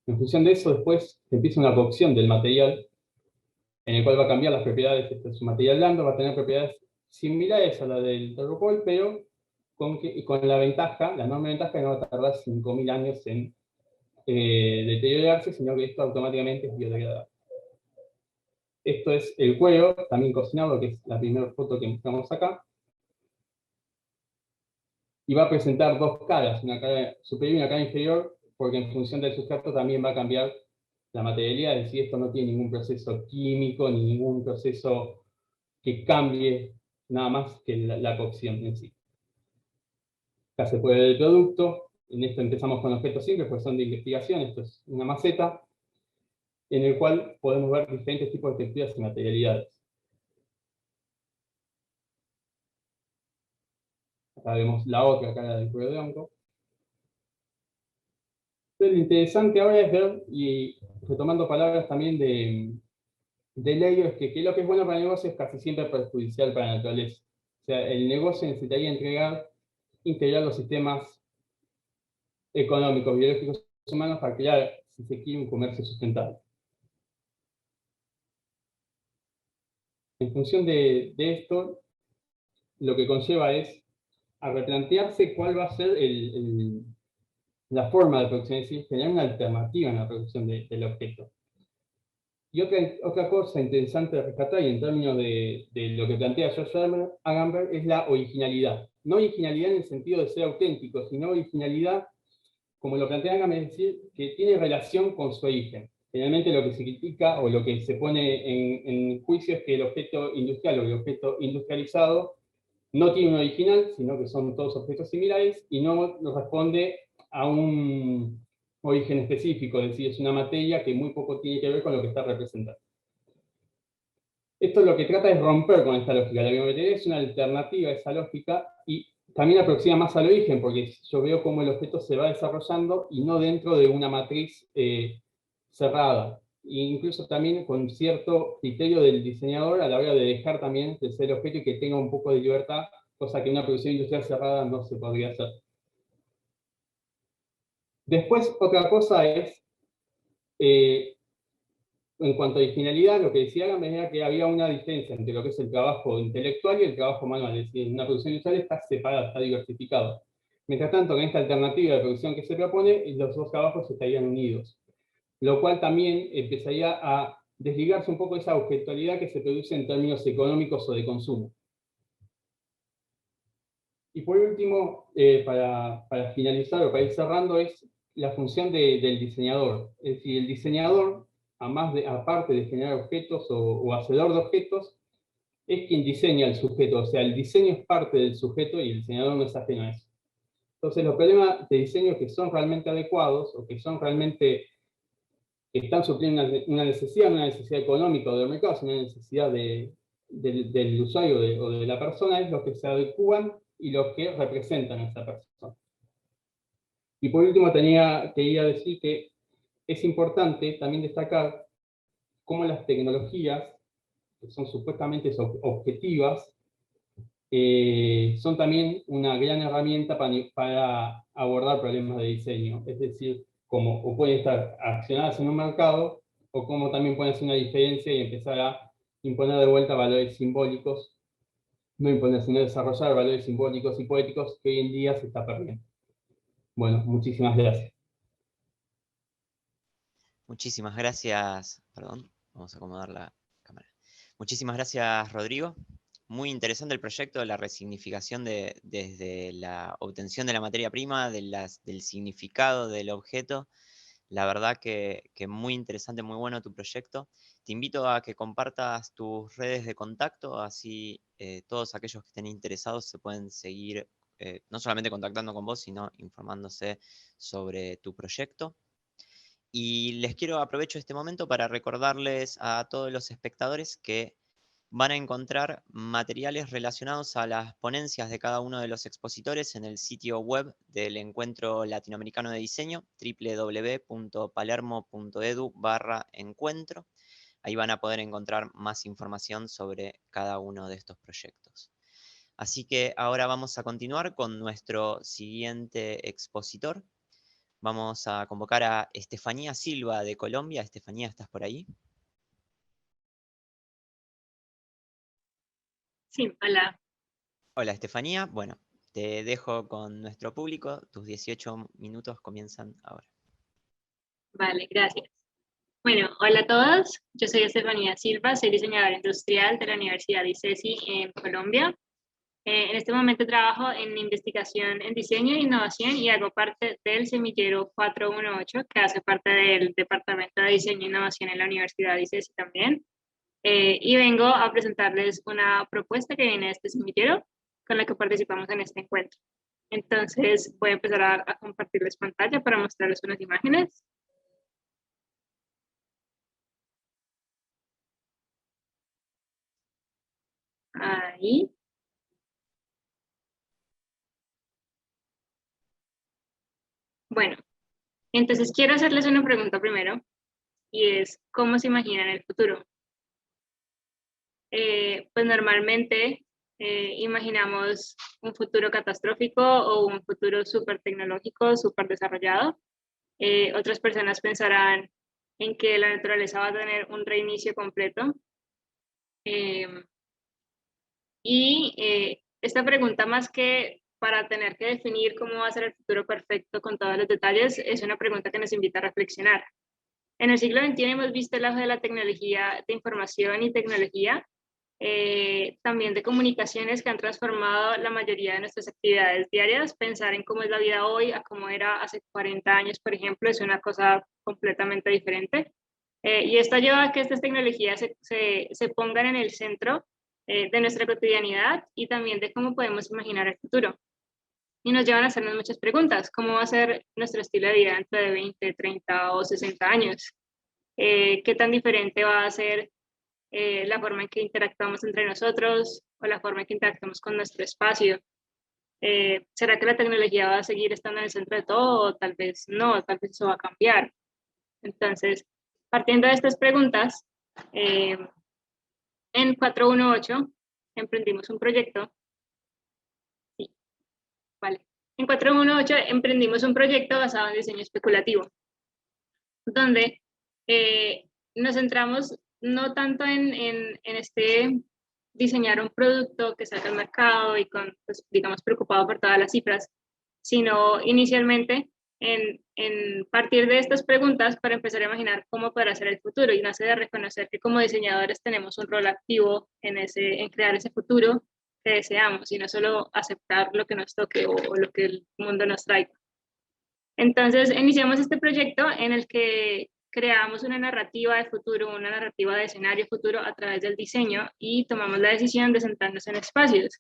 En función de eso, después empieza una cocción del material, en el cual va a cambiar las propiedades. Este es un material blando, va a tener propiedades similares a la del tergopol, pero con la enorme ventaja que no va a tardar 5.000 años en deteriorarse, sino que esto automáticamente es biodegradable. Esto es el cuero, también cocinado, que es la primera foto que mostramos acá. Y va a presentar dos caras, una cara superior y una cara inferior, porque en función del sustrato también va a cambiar la materialidad, es decir, esto no tiene ningún proceso químico, ni ningún proceso que cambie nada más que la cocción en sí. Acá se puede ver el producto. En esto empezamos con objetos simples, pues son de investigación. Esto es una maceta, en el cual podemos ver diferentes tipos de texturas y materialidades. Acá vemos la otra cara del cuero de hongo. Entonces, lo interesante ahora es ver, y retomando palabras también de Leio, es que lo que es bueno para el negocio es casi siempre perjudicial para la naturaleza. O sea, el negocio necesitaría integrar los sistemas económicos, biológicos humanos para crear, si se quiere, un comercio sustentable. En función de esto, lo que conlleva es a replantearse cuál va a ser la forma de producción, es decir, tener una alternativa en la producción del objeto. Y otra cosa interesante de rescatar, y en términos de lo que plantea George Agamben, es la originalidad. No originalidad en el sentido de ser auténtico, sino originalidad, como lo plantea Agamben, es decir, que tiene relación con su origen. Generalmente lo que se critica o lo que se pone en juicio es que el objeto industrial o el objeto industrializado no tiene un original, sino que son todos objetos similares y no responde a un origen específico, es decir, es una materia que muy poco tiene que ver con lo que está representando. Esto lo que trata es romper con esta lógica. La biometría es una alternativa a esa lógica y también aproxima más al origen, porque yo veo cómo el objeto se va desarrollando y no dentro de una matriz cerrada. E incluso también con cierto criterio del diseñador a la hora de dejar también de ser objeto y que tenga un poco de libertad, cosa que en una producción industrial cerrada no se podría hacer. Después, otra cosa es, en cuanto a originalidad, lo que decía Agamben era que había una diferencia entre lo que es el trabajo intelectual y el trabajo manual, es decir, una producción industrial está separada, está diversificada. Mientras tanto, en esta alternativa de producción que se propone, los dos trabajos estarían unidos, lo cual también empezaría a desligarse un poco de esa objetualidad que se produce en términos económicos o de consumo. Y por último, para finalizar o para ir cerrando, es la función del diseñador. Es decir, el diseñador, aparte de generar objetos o hacedor de objetos, es quien diseña el sujeto. O sea, el diseño es parte del sujeto y el diseñador no es ajeno a eso. Entonces, los problemas de diseño que son realmente adecuados o que son realmente que están supliendo una necesidad económica o del mercado, una necesidad del usuario o de la persona, es los que se adecúan y los que representan a esa persona. Y por último, quería decir que es importante también destacar cómo las tecnologías, que son supuestamente objetivas, son también una gran herramienta para abordar problemas de diseño. Es decir, o pueden estar accionadas en un mercado, o como también pueden hacer una diferencia y empezar a imponer de vuelta valores simbólicos, no imponer, sino desarrollar valores simbólicos y poéticos que hoy en día se está perdiendo. Bueno, muchísimas gracias. Muchísimas gracias. Perdón, vamos a acomodar la cámara. Muchísimas gracias, Rodrigo. Muy interesante el proyecto, la resignificación desde la obtención de la materia prima, del significado del objeto. La verdad que muy interesante, muy bueno tu proyecto. Te invito a que compartas tus redes de contacto, así todos aquellos que estén interesados se pueden seguir no solamente contactando con vos, sino informándose sobre tu proyecto. Y les aprovecho este momento para recordarles a todos los espectadores que van a encontrar materiales relacionados a las ponencias de cada uno de los expositores en el sitio web del Encuentro Latinoamericano de Diseño, www.palermo.edu/encuentro. Ahí van a poder encontrar más información sobre cada uno de estos proyectos. Así que ahora vamos a continuar con nuestro siguiente expositor. Vamos a convocar a Estefanía Silva de Colombia. Estefanía, ¿estás por ahí? Sí, hola. Hola, Estefanía. Bueno, te dejo con nuestro público. Tus 18 minutos comienzan ahora. Vale, gracias. Bueno, hola a todos. Yo soy Estefanía Silva, soy diseñadora industrial de la Universidad ICESI en Colombia. En este momento trabajo en investigación en diseño e innovación y hago parte del semillero 418, que hace parte del Departamento de Diseño e Innovación en la Universidad ICESI también. Y vengo a presentarles una propuesta que viene de este semillero con la que participamos en este encuentro. Entonces voy a empezar a compartirles pantalla para mostrarles unas imágenes. Ahí. Bueno, entonces quiero hacerles una pregunta primero, y es, ¿cómo se imaginan el futuro? Pues normalmente imaginamos un futuro catastrófico o un futuro súper tecnológico, súper desarrollado. Otras personas pensarán en que la naturaleza va a tener un reinicio completo. Esta pregunta, más que para tener que definir cómo va a ser el futuro perfecto con todos los detalles, es una pregunta que nos invita a reflexionar. En el siglo XXI hemos visto el auge de la tecnología de información y tecnología, también de comunicaciones que han transformado la mayoría de nuestras actividades diarias. Pensar en cómo es la vida hoy a cómo era hace 40 años, por ejemplo, es una cosa completamente diferente. Y esto lleva a que estas tecnologías se pongan en el centro de nuestra cotidianidad y también de cómo podemos imaginar el futuro. y nos llevan a hacernos muchas preguntas. ¿Cómo va a ser nuestro estilo de vida dentro de 20, 30 o 60 años? ¿Qué tan diferente va a ser la forma en que interactuamos entre nosotros o la forma en que interactuamos con nuestro espacio? ¿Será que la tecnología va a seguir estando en el centro de todo o tal vez no? Tal vez eso va a cambiar. Entonces, partiendo de estas preguntas, en 418 emprendimos un proyecto. Sí, vale. En 418 emprendimos un proyecto basado en diseño especulativo, donde nos centramos no tanto en diseñar un producto que salga al mercado y con, pues, digamos, preocupado por todas las cifras, sino inicialmente en partir de estas preguntas para empezar a imaginar cómo podrá ser el futuro, y nace de reconocer que como diseñadores tenemos un rol activo en crear ese futuro que deseamos y no solo aceptar lo que nos toque o lo que el mundo nos traiga. Entonces iniciamos este proyecto en el que creamos una narrativa de futuro, una narrativa de escenario futuro a través del diseño, y tomamos la decisión de sentarnos en espacios.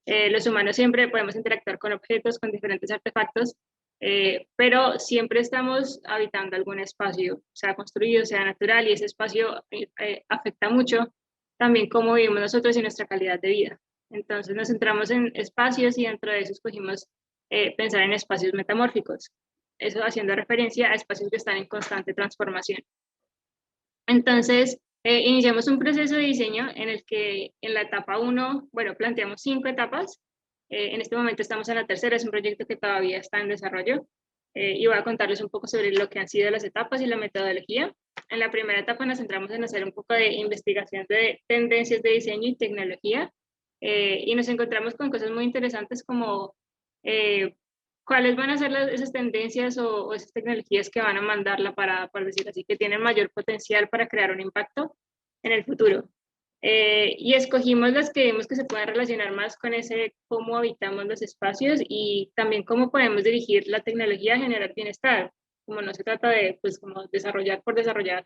Los humanos siempre podemos interactuar con objetos, con diferentes artefactos, pero siempre estamos habitando algún espacio, sea construido, sea natural, y ese espacio afecta mucho también cómo vivimos nosotros y nuestra calidad de vida. Entonces nos centramos en espacios y dentro de eso escogimos pensar en espacios metamórficos, eso haciendo referencia a espacios que están en constante transformación. Entonces, iniciamos un proceso de diseño en el que en la etapa 1, bueno, planteamos 5 etapas. En este momento estamos en la tercera, es un proyecto que todavía está en desarrollo, y voy a contarles un poco sobre lo que han sido las etapas y la metodología. En la primera etapa nos centramos en hacer un poco de investigación de tendencias de diseño y tecnología, y nos encontramos con cosas muy interesantes como cuáles van a ser esas tendencias o esas tecnologías que van a mandarla para, por decir así, que tienen mayor potencial para crear un impacto en el futuro. Y escogimos las que vemos que se pueden relacionar más con ese cómo habitamos los espacios y también cómo podemos dirigir la tecnología a generar bienestar, como no se trata de, pues, como desarrollar por desarrollar,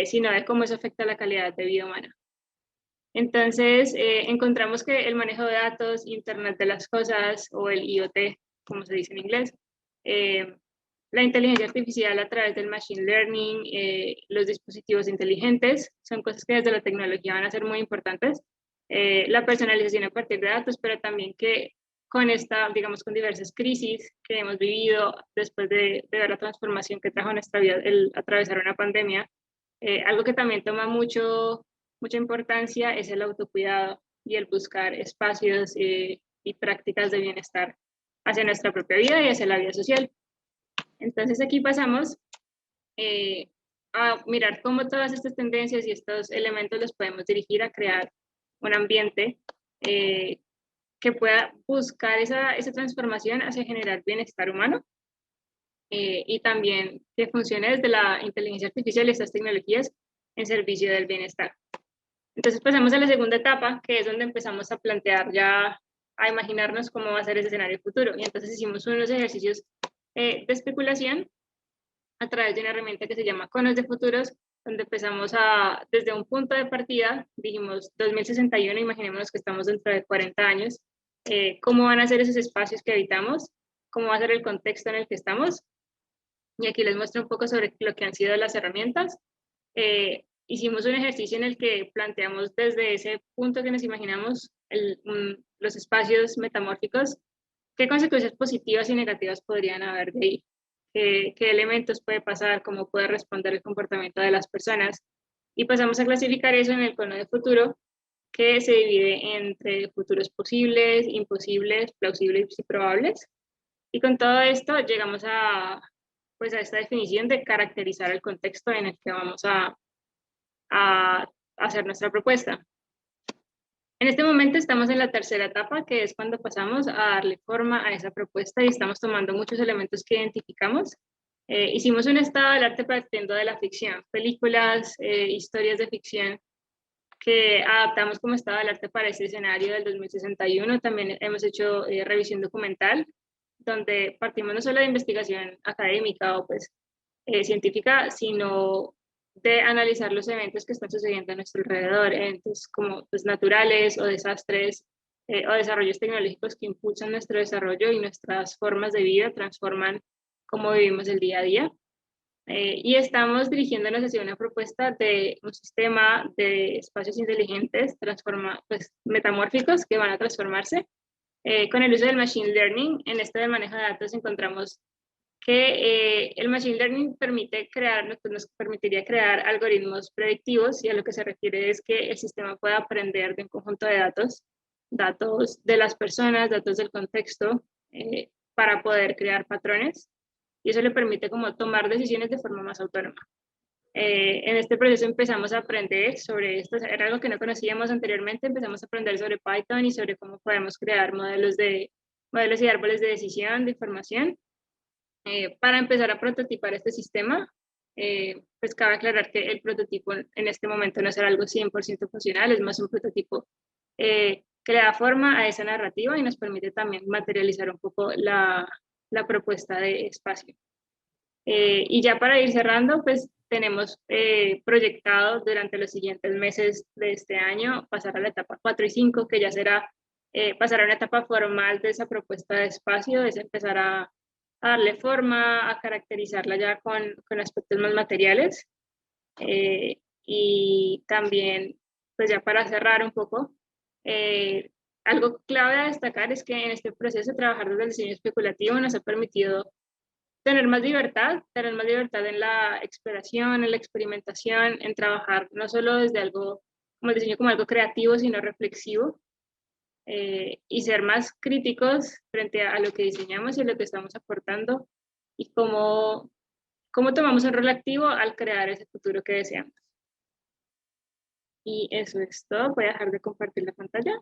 sino de cómo eso afecta la calidad de vida humana. Entonces, encontramos que el manejo de datos, Internet de las cosas o el IoT, como se dice en inglés, la inteligencia artificial a través del machine learning, los dispositivos inteligentes, son cosas que desde la tecnología van a ser muy importantes. La personalización a partir de datos, pero también que con esta, digamos, con diversas crisis que hemos vivido después de ver la transformación que trajo a nuestra vida el atravesar una pandemia, algo que también toma mucha importancia es el autocuidado y el buscar espacios y prácticas de bienestar hacia nuestra propia vida y hacia la vida social. Entonces aquí pasamos a mirar cómo todas estas tendencias y estos elementos los podemos dirigir a crear un ambiente que pueda buscar esa transformación hacia generar bienestar humano, y también que funcione desde la inteligencia artificial y estas tecnologías en servicio del bienestar. Entonces pasamos a la segunda etapa, que es donde empezamos a plantear ya, a imaginarnos cómo va a ser ese escenario futuro. Y entonces hicimos unos ejercicios de especulación a través de una herramienta que se llama Conos de Futuros, donde empezamos desde un punto de partida, dijimos 2061, imaginémonos que estamos dentro de 40 años, cómo van a ser esos espacios que habitamos, cómo va a ser el contexto en el que estamos. Y aquí les muestro un poco sobre lo que han sido las herramientas. Hicimos un ejercicio en el que planteamos desde ese punto que nos imaginamos los espacios metamórficos, qué consecuencias positivas y negativas podrían haber de ahí, qué elementos puede pasar, cómo puede responder el comportamiento de las personas. Y pasamos a clasificar eso en el cono de futuro, que se divide entre futuros posibles, imposibles, plausibles y probables. Y con todo esto llegamos a esta definición de caracterizar el contexto en el que vamos a hacer nuestra propuesta. En este momento estamos en la tercera etapa, que es cuando pasamos a darle forma a esa propuesta y estamos tomando muchos elementos que identificamos. Hicimos un estado del arte partiendo de la ficción, películas, historias de ficción que adaptamos como estado del arte para ese escenario del 2061. También hemos hecho revisión documental, donde partimos no solo de investigación académica o pues científica, sino de analizar los eventos que están sucediendo a nuestro alrededor, eventos como pues, naturales o desastres, o desarrollos tecnológicos que impulsan nuestro desarrollo y nuestras formas de vida, transforman cómo vivimos el día a día. Y estamos dirigiéndonos hacia una propuesta de un sistema de espacios inteligentes pues, metamórficos que van a transformarse. Con el uso del Machine Learning, en esto de manejo de datos encontramos que el Machine Learning nos permitiría crear algoritmos predictivos, y a lo que se refiere es que el sistema pueda aprender de un conjunto de datos, datos de las personas, datos del contexto, para poder crear patrones, y eso le permite como tomar decisiones de forma más autónoma. En este proceso empezamos a aprender sobre esto, era algo que no conocíamos anteriormente, empezamos a aprender sobre Python y sobre cómo podemos crear modelos y árboles de decisión, de información, para empezar a prototipar este sistema. Pues cabe aclarar que el prototipo en este momento no será algo 100% funcional, es más un prototipo que le da forma a esa narrativa y nos permite también materializar un poco la propuesta de espacio. Y ya para ir cerrando, pues tenemos proyectado durante los siguientes meses de este año pasar a la etapa 4 y 5, que ya será pasar a una etapa formal de esa propuesta de espacio, es empezar a darle forma, a caracterizarla ya con aspectos más materiales. Y también, pues ya para cerrar un poco, algo clave a destacar es que en este proceso trabajar desde el diseño especulativo nos ha permitido tener más libertad en la exploración, en la experimentación, en trabajar no solo desde algo como el diseño como algo creativo, sino reflexivo, y ser más críticos frente a lo que diseñamos y a lo que estamos aportando, y cómo tomamos un rol activo al crear ese futuro que deseamos. Y eso es todo. Voy a dejar de compartir la pantalla.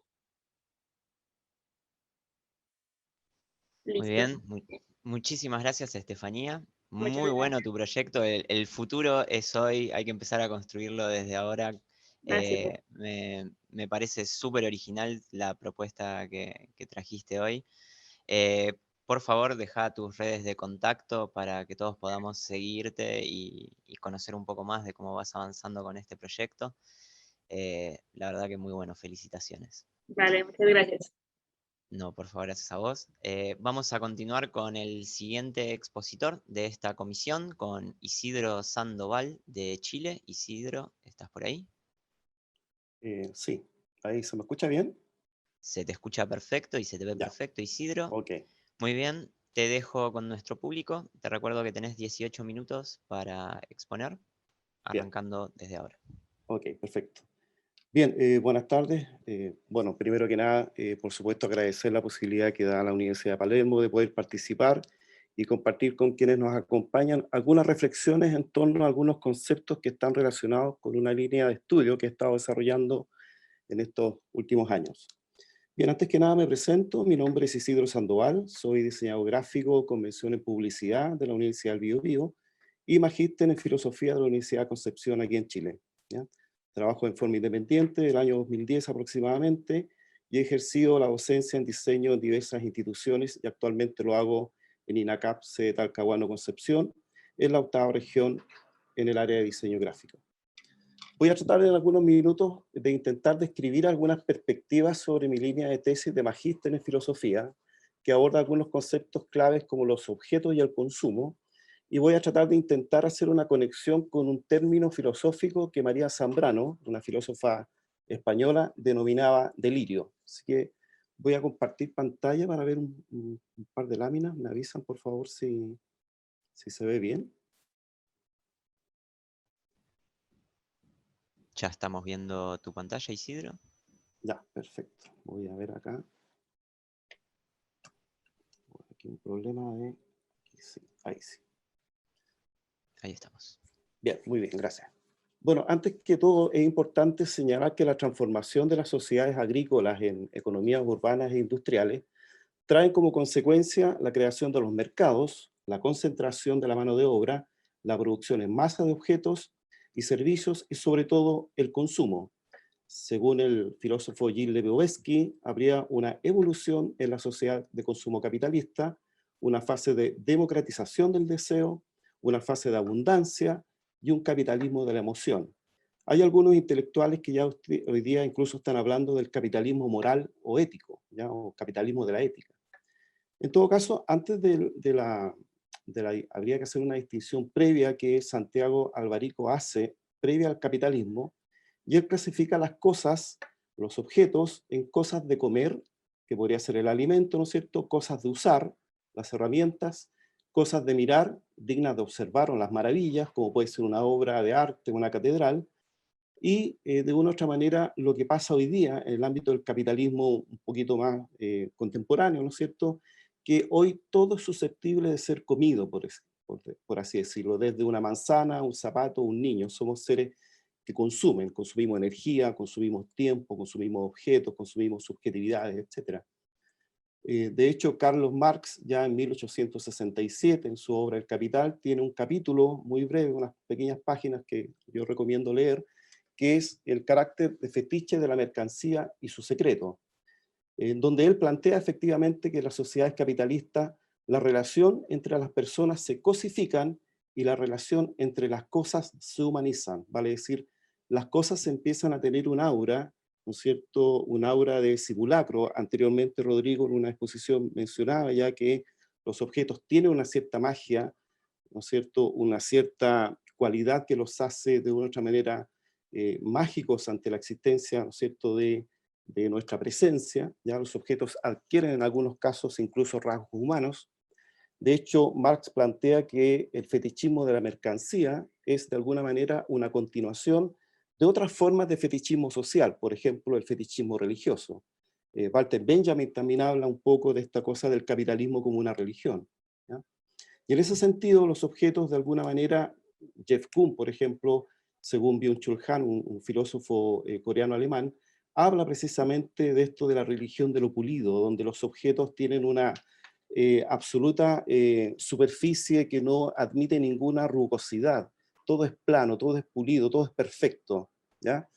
Muy Listo. bien, muchísimas gracias, Estefanía. Muchas Muy bueno gracias. tu proyecto. El futuro es hoy, hay que empezar a construirlo desde ahora. Así es. Me parece súper original la propuesta que trajiste hoy. Por favor, deja tus redes de contacto para que todos podamos seguirte y conocer un poco más de cómo vas avanzando con este proyecto. La verdad que muy bueno, felicitaciones. Vale, muchas gracias. No, por favor, gracias a vos. Vamos a continuar con el siguiente expositor de esta comisión, con Isidro Sandoval de Chile. Isidro, ¿estás por ahí? Sí, ahí se me escucha bien. Se te escucha perfecto y se te ve Ya. perfecto, Isidro. Ok. Muy bien, te dejo con nuestro público. Te recuerdo que tenés 18 minutos para exponer, arrancando desde ahora. Ok, perfecto. Bien, buenas tardes. Bueno, primero que nada, por supuesto, agradecer la posibilidad que da la Universidad de Palermo de poder participar y compartir con quienes nos acompañan algunas reflexiones en torno a algunos conceptos que están relacionados con una línea de estudio que he estado desarrollando en estos últimos años. Bien, antes que nada me presento. Mi nombre es Isidro Sandoval, soy diseñador gráfico con mención en publicidad de la Universidad del Biobío y magíster en filosofía de la Universidad de Concepción aquí en Chile, ¿ya? Trabajo en forma independiente del año 2010 aproximadamente y he ejercido la docencia en diseño en diversas instituciones y actualmente lo hago en INACAP, sede Talcahuano, Concepción, en la 8ª región en el área de diseño gráfico. Voy a tratar en algunos minutos de intentar describir algunas perspectivas sobre mi línea de tesis de magíster en filosofía, que aborda algunos conceptos claves como los objetos y el consumo, y voy a tratar de intentar hacer una conexión con un término filosófico que María Zambrano, una filósofa española, denominaba delirio. Así que voy a compartir pantalla para ver un par de láminas. Me avisan, por favor, si se ve bien. Ya estamos viendo tu pantalla, Isidro. Ya, perfecto. Voy a ver acá. Aquí un problema de... Sí, ahí sí. Ahí estamos. Bien, muy bien, gracias. Bueno, antes que todo es importante señalar que la transformación de las sociedades agrícolas en economías urbanas e industriales traen como consecuencia la creación de los mercados, la concentración de la mano de obra, la producción en masa de objetos y servicios y sobre todo el consumo. Según el filósofo Gilles Lipovetsky, habría una evolución en la sociedad de consumo capitalista, una fase de democratización del deseo, una fase de abundancia y un capitalismo de la emoción. Hay algunos intelectuales que ya hoy día incluso están hablando del capitalismo moral o ético, ¿ya? O capitalismo de la ética. En todo caso, antes habría que hacer una distinción previa que Santiago Alvarico hace, previa al capitalismo, y él clasifica las cosas, los objetos, en cosas de comer, que podría ser el alimento, ¿no es cierto?, cosas de usar, las herramientas, cosas de mirar, dignas de observar, o las maravillas, como puede ser una obra de arte, una catedral, y de una u otra manera lo que pasa hoy día en el ámbito del capitalismo un poquito más contemporáneo, ¿no es cierto?, que hoy todo es susceptible de ser comido, por así decirlo, desde una manzana, un zapato, un niño. Somos seres que consumimos energía, consumimos tiempo, consumimos objetos, consumimos subjetividades, etc. De hecho, Carlos Marx, ya en 1867, en su obra El Capital, tiene un capítulo muy breve, unas pequeñas páginas que yo recomiendo leer, que es el carácter de fetiche de la mercancía y su secreto, donde él plantea efectivamente que en las sociedades capitalistas la relación entre las personas se cosifican y la relación entre las cosas se humanizan, vale decir, las cosas empiezan a tener un aura, ¿no es cierto?, un aura de simulacro. Anteriormente Rodrigo en una exposición mencionaba ya que los objetos tienen una cierta magia, ¿no es cierto?, una cierta cualidad que los hace de una u otra manera mágicos ante la existencia, ¿no es cierto?, de nuestra presencia. Ya los objetos adquieren en algunos casos incluso rasgos humanos. De hecho, Marx plantea que el fetichismo de la mercancía es de alguna manera una continuación de otras formas de fetichismo social, por ejemplo, el fetichismo religioso. Walter Benjamin también habla un poco de esta cosa del capitalismo como una religión, ¿ya? Y en ese sentido, los objetos de alguna manera, Jeff Koons, por ejemplo, según Byung-Chul Han, un filósofo coreano-alemán, habla precisamente de esto de la religión de lo pulido, donde los objetos tienen una absoluta superficie que no admite ninguna rugosidad. Todo es plano, todo es pulido, todo es perfecto, ¿ya?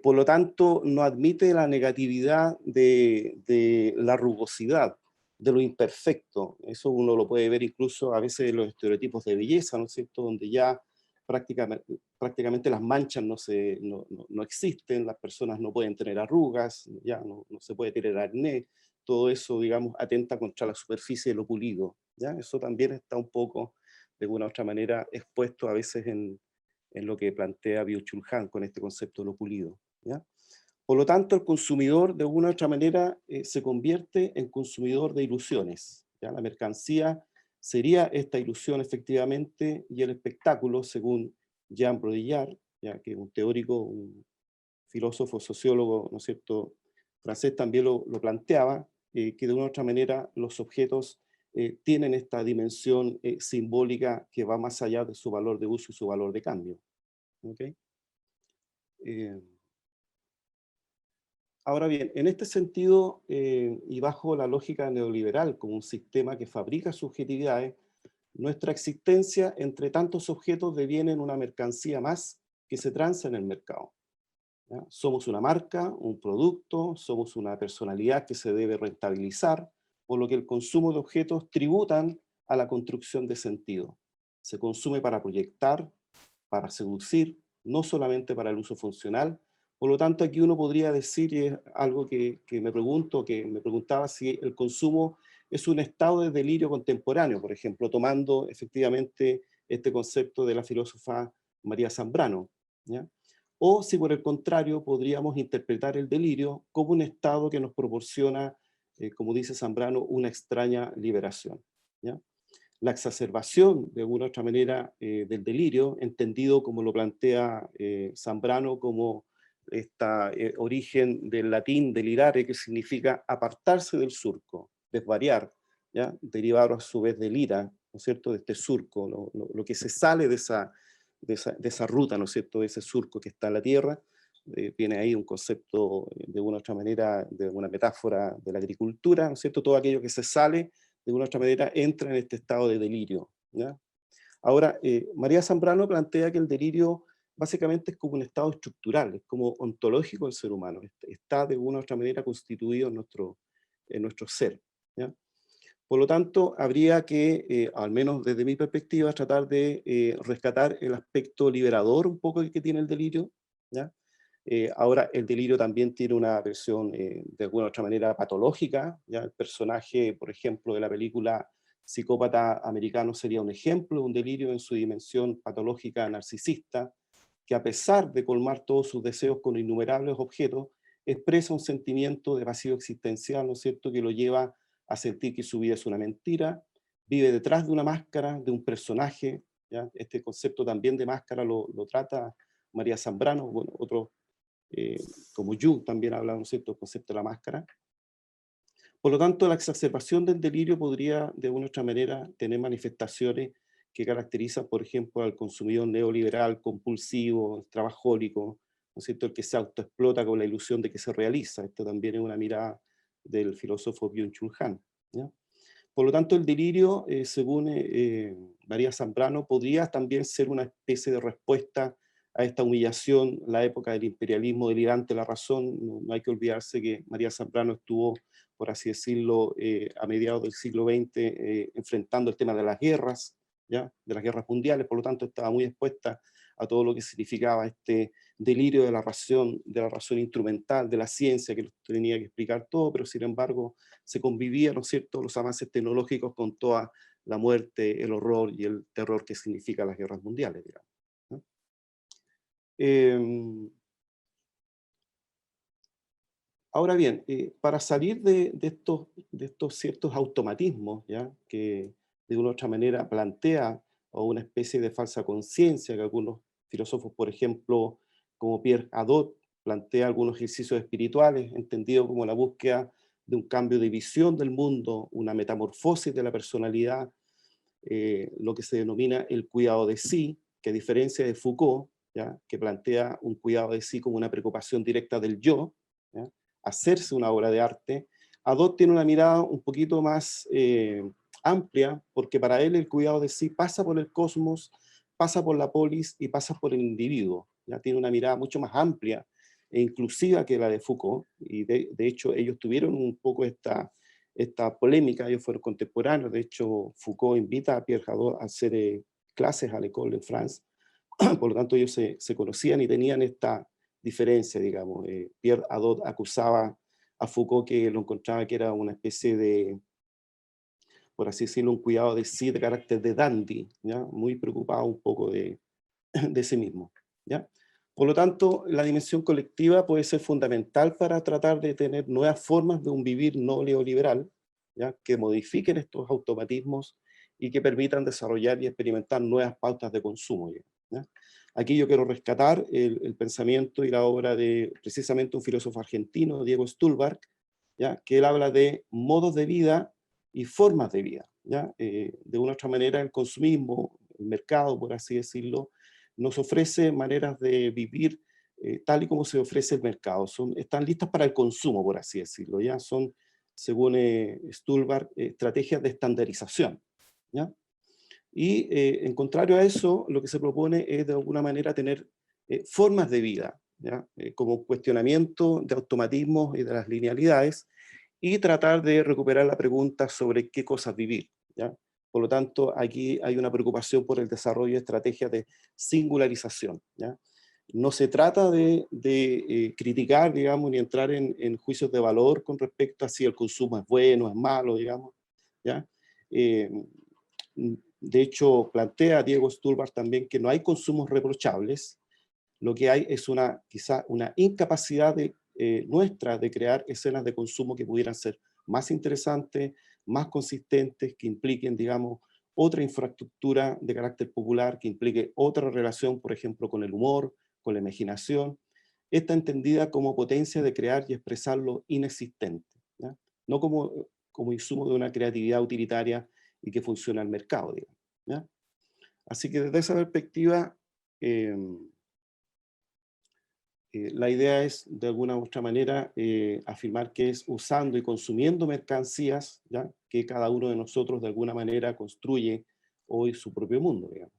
Por lo tanto, no admite la negatividad de la rugosidad, de lo imperfecto. Eso uno lo puede ver incluso a veces en los estereotipos de belleza, ¿no es cierto?, donde ya prácticamente las manchas no existen, las personas no pueden tener arrugas, ya no se puede tener acné. Todo eso, digamos, atenta contra la superficie de lo pulido, ¿ya? Eso también está un poco, de una u otra manera, expuesto a veces en lo que plantea Byung-Chul Han con este concepto de lo pulido, ¿ya? Por lo tanto, el consumidor, de una u otra manera, se convierte en consumidor de ilusiones, ¿ya? La mercancía sería esta ilusión, efectivamente, y el espectáculo, según Jean Baudrillard, ¿ya?, que es un teórico, un filósofo, sociólogo, ¿no es cierto?, francés, también lo planteaba, que de una u otra manera los objetos tienen esta dimensión simbólica que va más allá de su valor de uso y su valor de cambio. ¿Okay? Ahora bien, en este sentido, y bajo la lógica neoliberal como un sistema que fabrica subjetividades, nuestra existencia entre tantos objetos deviene en una mercancía más que se transa en el mercado, ¿ya? Somos una marca, un producto, somos una personalidad que se debe rentabilizar, por lo que el consumo de objetos tributan a la construcción de sentido. Se consume para proyectar, para seducir, no solamente para el uso funcional. Por lo tanto, aquí uno podría decir, y es algo que me preguntaba, si el consumo es un estado de delirio contemporáneo, por ejemplo, tomando efectivamente este concepto de la filósofa María Zambrano, ¿ya? O si por el contrario podríamos interpretar el delirio como un estado que nos proporciona, como dice Zambrano, una extraña liberación, ¿ya? La exacerbación, de alguna u otra manera, del delirio, entendido como lo plantea Zambrano, como este origen del latín delirare, que significa apartarse del surco, desvariar, ¿ya?, derivado a su vez del ira, ¿no es cierto?, de este surco, lo que se sale de esa ruta, ¿no es cierto?, de ese surco que está en la tierra. Viene ahí un concepto, de una u otra manera, de una metáfora de la agricultura, ¿no es cierto?, todo aquello que se sale de una u otra manera entra en este estado de delirio, ¿ya? Ahora, María Zambrano plantea que el delirio básicamente es como un estado estructural, es como ontológico del ser humano, está de una u otra manera constituido en nuestro ser, ¿ya? Por lo tanto, habría que, al menos desde mi perspectiva, tratar de rescatar el aspecto liberador un poco que tiene el delirio, ¿ya? Ahora, el delirio también tiene una versión, de alguna u otra manera, patológica, ¿ya? El personaje, por ejemplo, de la película Psicópata Americano sería un ejemplo de un delirio en su dimensión patológica narcisista, que a pesar de colmar todos sus deseos con innumerables objetos, expresa un sentimiento de vacío existencial, ¿no es cierto?, que lo lleva a sentir que su vida es una mentira, vive detrás de una máscara, de un personaje, ¿ya? Este concepto también de máscara lo trata María Zambrano, bueno, otros como Jung también habla, ¿no es cierto?, del concepto de la máscara. Por lo tanto, la exacerbación del delirio podría, de una u otra manera, tener manifestaciones que caracterizan, por ejemplo, al consumidor neoliberal, compulsivo, trabajólico, ¿no es cierto?, el que se autoexplota con la ilusión de que se realiza. Esto también es una mirada del filósofo Byung-Chul Han, ¿ya? Por lo tanto, el delirio, según María Zambrano, podría también ser una especie de respuesta a esta humillación, la época del imperialismo delirante, la razón. No hay que olvidarse que María Zambrano estuvo, por así decirlo, a mediados del siglo XX enfrentando el tema de las guerras, ¿ya? De las guerras mundiales, por lo tanto estaba muy expuesta a todo lo que significaba este delirio de la razón instrumental, de la ciencia, que tenía que explicar todo, pero sin embargo se convivía, ¿no es cierto?, los avances tecnológicos con toda la muerte, el horror y el terror que significan las guerras mundiales, digamos, ¿no? Ahora bien, para salir de estos ciertos automatismos, ¿ya?, que de una u otra manera plantea o una especie de falsa conciencia que algunos filósofos, por ejemplo, como Pierre Hadot, plantea algunos ejercicios espirituales, entendido como la búsqueda de un cambio de visión del mundo, una metamorfosis de la personalidad, lo que se denomina el cuidado de sí, que a diferencia de Foucault, ¿ya?, que plantea un cuidado de sí como una preocupación directa del yo, ¿ya?, hacerse una obra de arte, Hadot tiene una mirada un poquito más amplia, porque para él el cuidado de sí pasa por el cosmos, pasa por la polis y pasa por el individuo. Ya tiene una mirada mucho más amplia e inclusiva que la de Foucault, y de hecho ellos tuvieron un poco esta polémica, ellos fueron contemporáneos. De hecho Foucault invita a Pierre Hadot a hacer clases a l'École de France, por lo tanto ellos se conocían y tenían esta diferencia, digamos. Pierre Hadot acusaba a Foucault que lo encontraba que era una especie de, por así decirlo, un cuidado de sí de carácter de dandy, ¿ya?, muy preocupado un poco de sí mismo, ¿ya? Por lo tanto, la dimensión colectiva puede ser fundamental para tratar de tener nuevas formas de un vivir no neoliberal, ¿ya?, que modifiquen estos automatismos y que permitan desarrollar y experimentar nuevas pautas de consumo, ¿ya? Aquí yo quiero rescatar el pensamiento y la obra de precisamente un filósofo argentino, Diego Stulbarg, ¿ya?, que él habla de modos de vida y formas de vida, ¿ya? De una u otra manera, el consumismo, el mercado, por así decirlo, nos ofrece maneras de vivir tal y como se ofrece el mercado. Están listas para el consumo, por así decirlo, ¿ya? Son, según Stulbarg, estrategias de estandarización, ¿ya? Y en contrario a eso, lo que se propone es de alguna manera tener formas de vida, ¿ya? Como cuestionamiento de automatismos y de las linealidades, y tratar de recuperar la pregunta sobre qué cosas vivir, ¿ya? Por lo tanto, aquí hay una preocupación por el desarrollo de estrategias de singularización, ¿ya? No se trata de criticar, digamos, ni entrar en juicios de valor con respecto a si el consumo es bueno, es malo, digamos, ¿ya? De hecho, plantea Diego Stulbarg también que no hay consumos reprochables. Lo que hay es quizá una incapacidad nuestra de crear escenas de consumo que pudieran ser más interesantes, más consistentes, que impliquen, digamos, otra infraestructura de carácter popular, que implique otra relación, por ejemplo, con el humor, con la imaginación, esta entendida como potencia de crear y expresar lo inexistente, ¿ya?, no como insumo de una creatividad utilitaria y que funciona al mercado, digamos, ¿ya? Así que desde esa perspectiva, la idea es, de alguna u otra manera, afirmar que es usando y consumiendo mercancías, ¿ya?, que cada uno de nosotros de alguna manera construye hoy su propio mundo, digamos.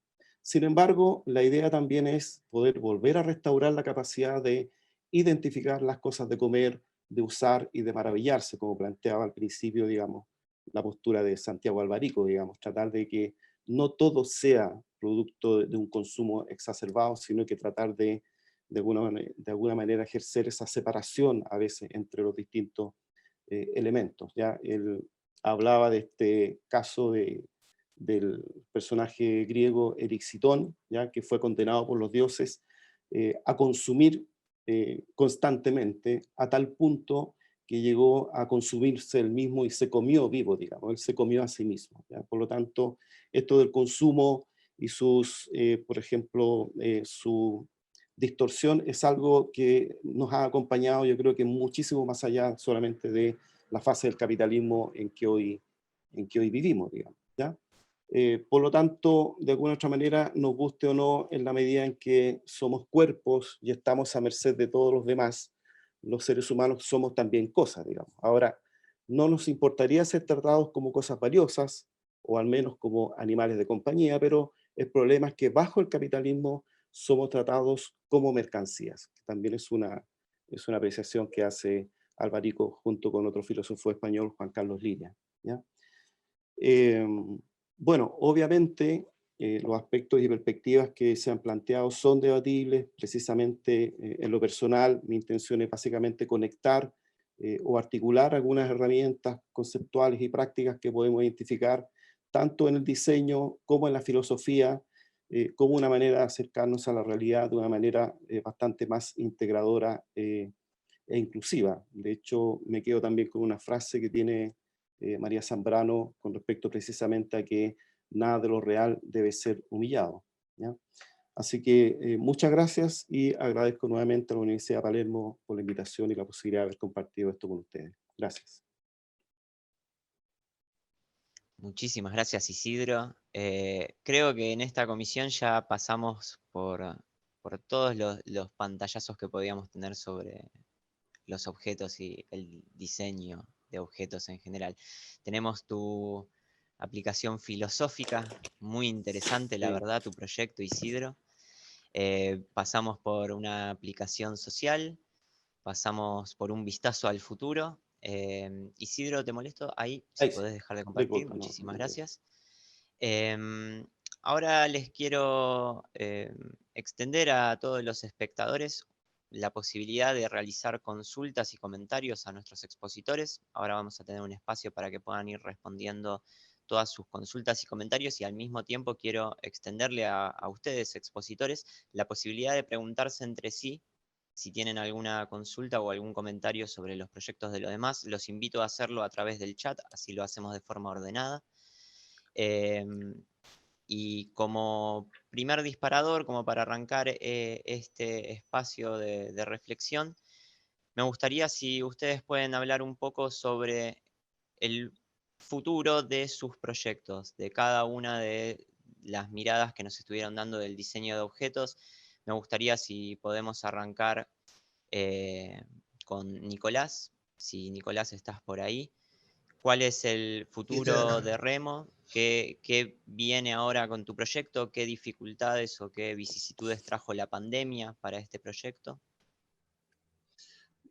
Sin embargo, la idea también es poder volver a restaurar la capacidad de identificar las cosas de comer, de usar y de maravillarse, como planteaba al principio, digamos, la postura de Santiago Alvarico, digamos, tratar de que no todo sea producto de un consumo exacerbado, sino que tratar de de alguna manera ejercer esa separación a veces entre los distintos elementos. ¿Ya? Él hablaba de este caso del personaje griego Erixitón, ¿ya? Que fue condenado por los dioses a consumir constantemente, a tal punto que llegó a consumirse él mismo y se comió vivo, digamos, él se comió a sí mismo, ¿ya? Por lo tanto, esto del consumo y sus, por ejemplo, su distorsión es algo que nos ha acompañado, yo creo que muchísimo más allá solamente de la fase del capitalismo en que hoy vivimos, digamos, ¿ya? Por lo tanto, de alguna otra manera, nos guste o no, en la medida en que somos cuerpos y estamos a merced de todos los demás, los seres humanos somos también cosas, digamos. Ahora, no nos importaría ser tratados como cosas valiosas, o al menos como animales de compañía, pero el problema es que bajo el capitalismo somos tratados como mercancías. También es una apreciación que hace Alvarico junto con otro filósofo español, Juan Carlos Lilla, ¿ya? Bueno, obviamente los aspectos y perspectivas que se han planteado son debatibles. Precisamente en lo personal, mi intención es básicamente conectar o articular algunas herramientas conceptuales y prácticas que podemos identificar tanto en el diseño como en la filosofía, como una manera de acercarnos a la realidad de una manera bastante más integradora e inclusiva. De hecho, me quedo también con una frase que tiene María Zambrano con respecto precisamente a que nada de lo real debe ser humillado, ¿ya? Así que muchas gracias y agradezco nuevamente a la Universidad de Palermo por la invitación y la posibilidad de haber compartido esto con ustedes. Gracias. Muchísimas gracias, Isidro. Creo que en esta comisión ya pasamos por todos los pantallazos que podíamos tener sobre los objetos y el diseño de objetos en general. Tenemos tu aplicación filosófica, muy interesante, la verdad, tu proyecto, Isidro. Pasamos por una aplicación social, pasamos por un vistazo al futuro. Isidro, ¿te molesto? Ahí, si podés dejar de compartir, Disculpa, muchísimas gracias. Ahora les quiero extender a todos los espectadores la posibilidad de realizar consultas y comentarios a nuestros expositores. Ahora vamos a tener un espacio para que puedan ir respondiendo todas sus consultas y comentarios, y al mismo tiempo quiero extenderle a ustedes, expositores, la posibilidad de preguntarse entre sí si tienen alguna consulta o algún comentario sobre los proyectos de los demás. Los invito a hacerlo a través del chat, así lo hacemos de forma ordenada. Y como primer disparador, como para arrancar este espacio de reflexión, me gustaría si ustedes pueden hablar un poco sobre el futuro de sus proyectos, de cada una de las miradas que nos estuvieron dando del diseño de objetos. Me gustaría si podemos arrancar con Nicolás, si Nicolás estás por ahí. ¿Cuál es el futuro de Remo? ¿Qué viene ahora con tu proyecto? ¿Qué dificultades o qué vicisitudes trajo la pandemia para este proyecto?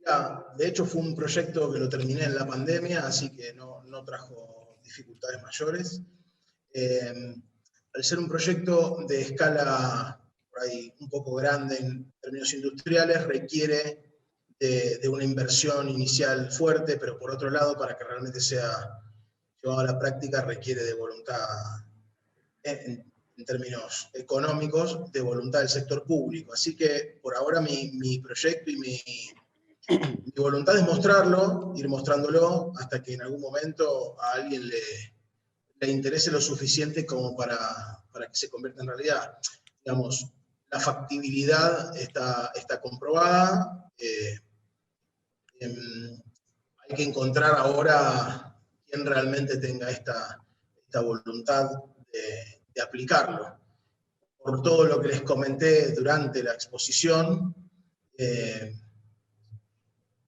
Ya, de hecho fue un proyecto que lo terminé en la pandemia, así que no trajo dificultades mayores. Al ser un proyecto de escala por ahí un poco grande en términos industriales, requiere de una inversión inicial fuerte, pero por otro lado, para que realmente sea llevado a la práctica, requiere de voluntad, en términos económicos, de voluntad del sector público. Así que por ahora mi proyecto y mi voluntad es mostrarlo, ir mostrándolo, hasta que en algún momento a alguien le interese lo suficiente como para que se convierta en realidad. Digamos, la factibilidad está comprobada. Hay que encontrar ahora quién realmente tenga esta voluntad de aplicarlo. Por todo lo que les comenté durante la exposición,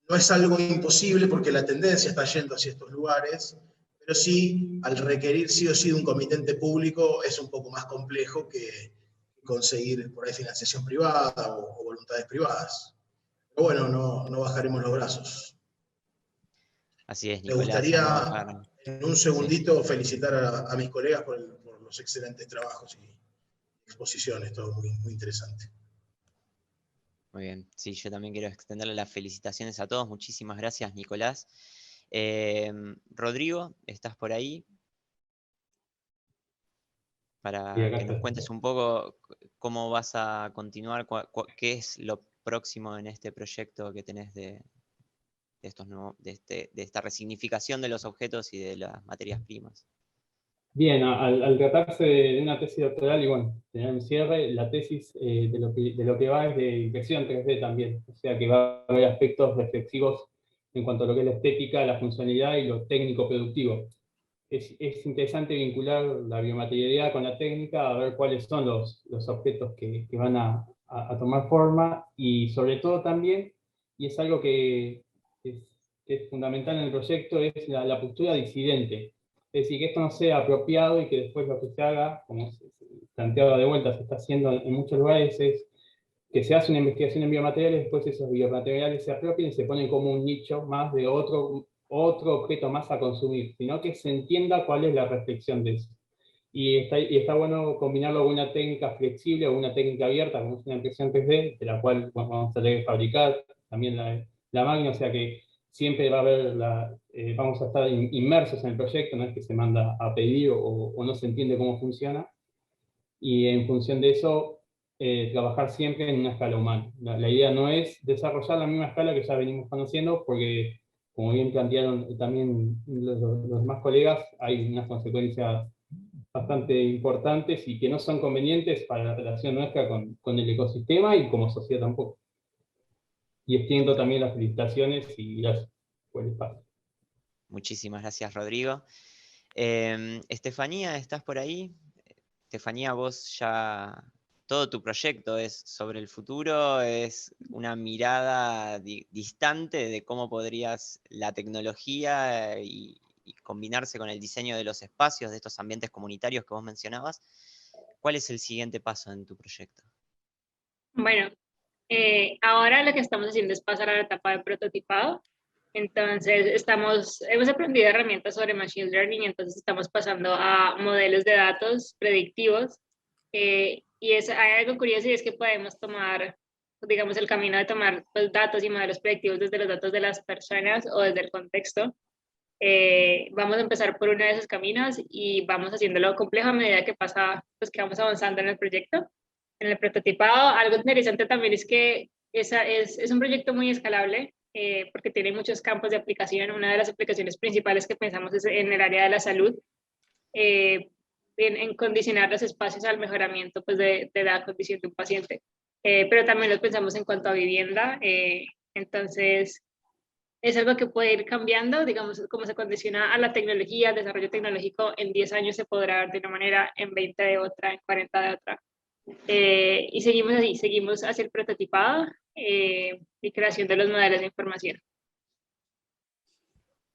no es algo imposible porque la tendencia está yendo hacia estos lugares, pero sí, al requerir sí o sí de un comitente público, es un poco más complejo que conseguir por ahí financiación privada o voluntades privadas. Pero bueno, no bajaremos los brazos. Así es, Me Nicolás. gustaría en un segundito felicitar a mis colegas por los excelentes trabajos y exposiciones, todo muy, muy interesante. Muy bien, sí, yo también quiero extenderle las felicitaciones a todos. Muchísimas gracias, Nicolás. Rodrigo, ¿estás por ahí? Y Para acá que nos está. cuentes un poco cómo vas a continuar, qué es lo próximo en este proyecto que tenés de esta resignificación de los objetos y de las materias primas. Bien, al tratarse de una tesis doctoral y bueno, tener un cierre, la tesis de lo que va es de impresión 3D también, o sea que va a haber aspectos reflexivos en cuanto a lo que es la estética, la funcionalidad y lo técnico-productivo. Es interesante vincular la biomaterialidad con la técnica, a ver cuáles son los objetos que van a tomar forma y sobre todo también, y es algo que es fundamental en el proyecto, es la postura disidente. Es decir, que esto no sea apropiado y que después lo que se haga, como se planteado de vuelta, se está haciendo en muchos lugares, es que se hace una investigación en biomateriales, después esos biomateriales se apropian y se ponen como un nicho más de otro objeto más a consumir, sino que se entienda cuál es la reflexión de eso. Y está bueno combinarlo con una técnica flexible o una técnica abierta, como es una impresión 3D, de la cual vamos a tener que fabricar también la máquina, o sea que siempre va a haber vamos a estar inmersos en el proyecto, no es que se manda a pedir o no se entiende cómo funciona, y en función de eso trabajar siempre en una escala humana. La idea no es desarrollar la misma escala que ya venimos conociendo, porque como bien plantearon también los demás colegas, hay unas consecuencias bastante importantes y que no son convenientes para la relación nuestra con el ecosistema y como sociedad tampoco. Y extiendo también las felicitaciones y gracias por el espacio. Muchísimas gracias, Rodrigo. Estefanía, ¿estás por ahí? Estefanía, vos ya, todo tu proyecto es sobre el futuro, es una mirada distante de cómo podrías la tecnología y combinarse con el diseño de los espacios, de estos ambientes comunitarios que vos mencionabas. ¿Cuál es el siguiente paso en tu proyecto? Bueno, ahora lo que estamos haciendo es pasar a la etapa de prototipado. Entonces, hemos aprendido herramientas sobre Machine Learning, entonces estamos pasando a modelos de datos predictivos. Hay algo curioso y es que podemos tomar, digamos, el camino de tomar pues, datos y modelos predictivos desde los datos de las personas o desde el contexto. Vamos a empezar por uno de esos caminos y vamos haciéndolo complejo a medida que pues que vamos avanzando en el proyecto. En el prototipado, algo interesante también es que es un proyecto muy escalable porque tiene muchos campos de aplicación. Una de las aplicaciones principales que pensamos es en el área de la salud, eh, en condicionar los espacios al mejoramiento pues, de la condición de un paciente. Pero también lo pensamos en cuanto a vivienda. Entonces, es algo que puede ir cambiando, digamos, como se condiciona a la tecnología, al desarrollo tecnológico, en 10 años se podrá ver de una manera, en 20 de otra, en 40 de otra. Y seguimos así, seguimos hacia el prototipado y creación de los modelos de información.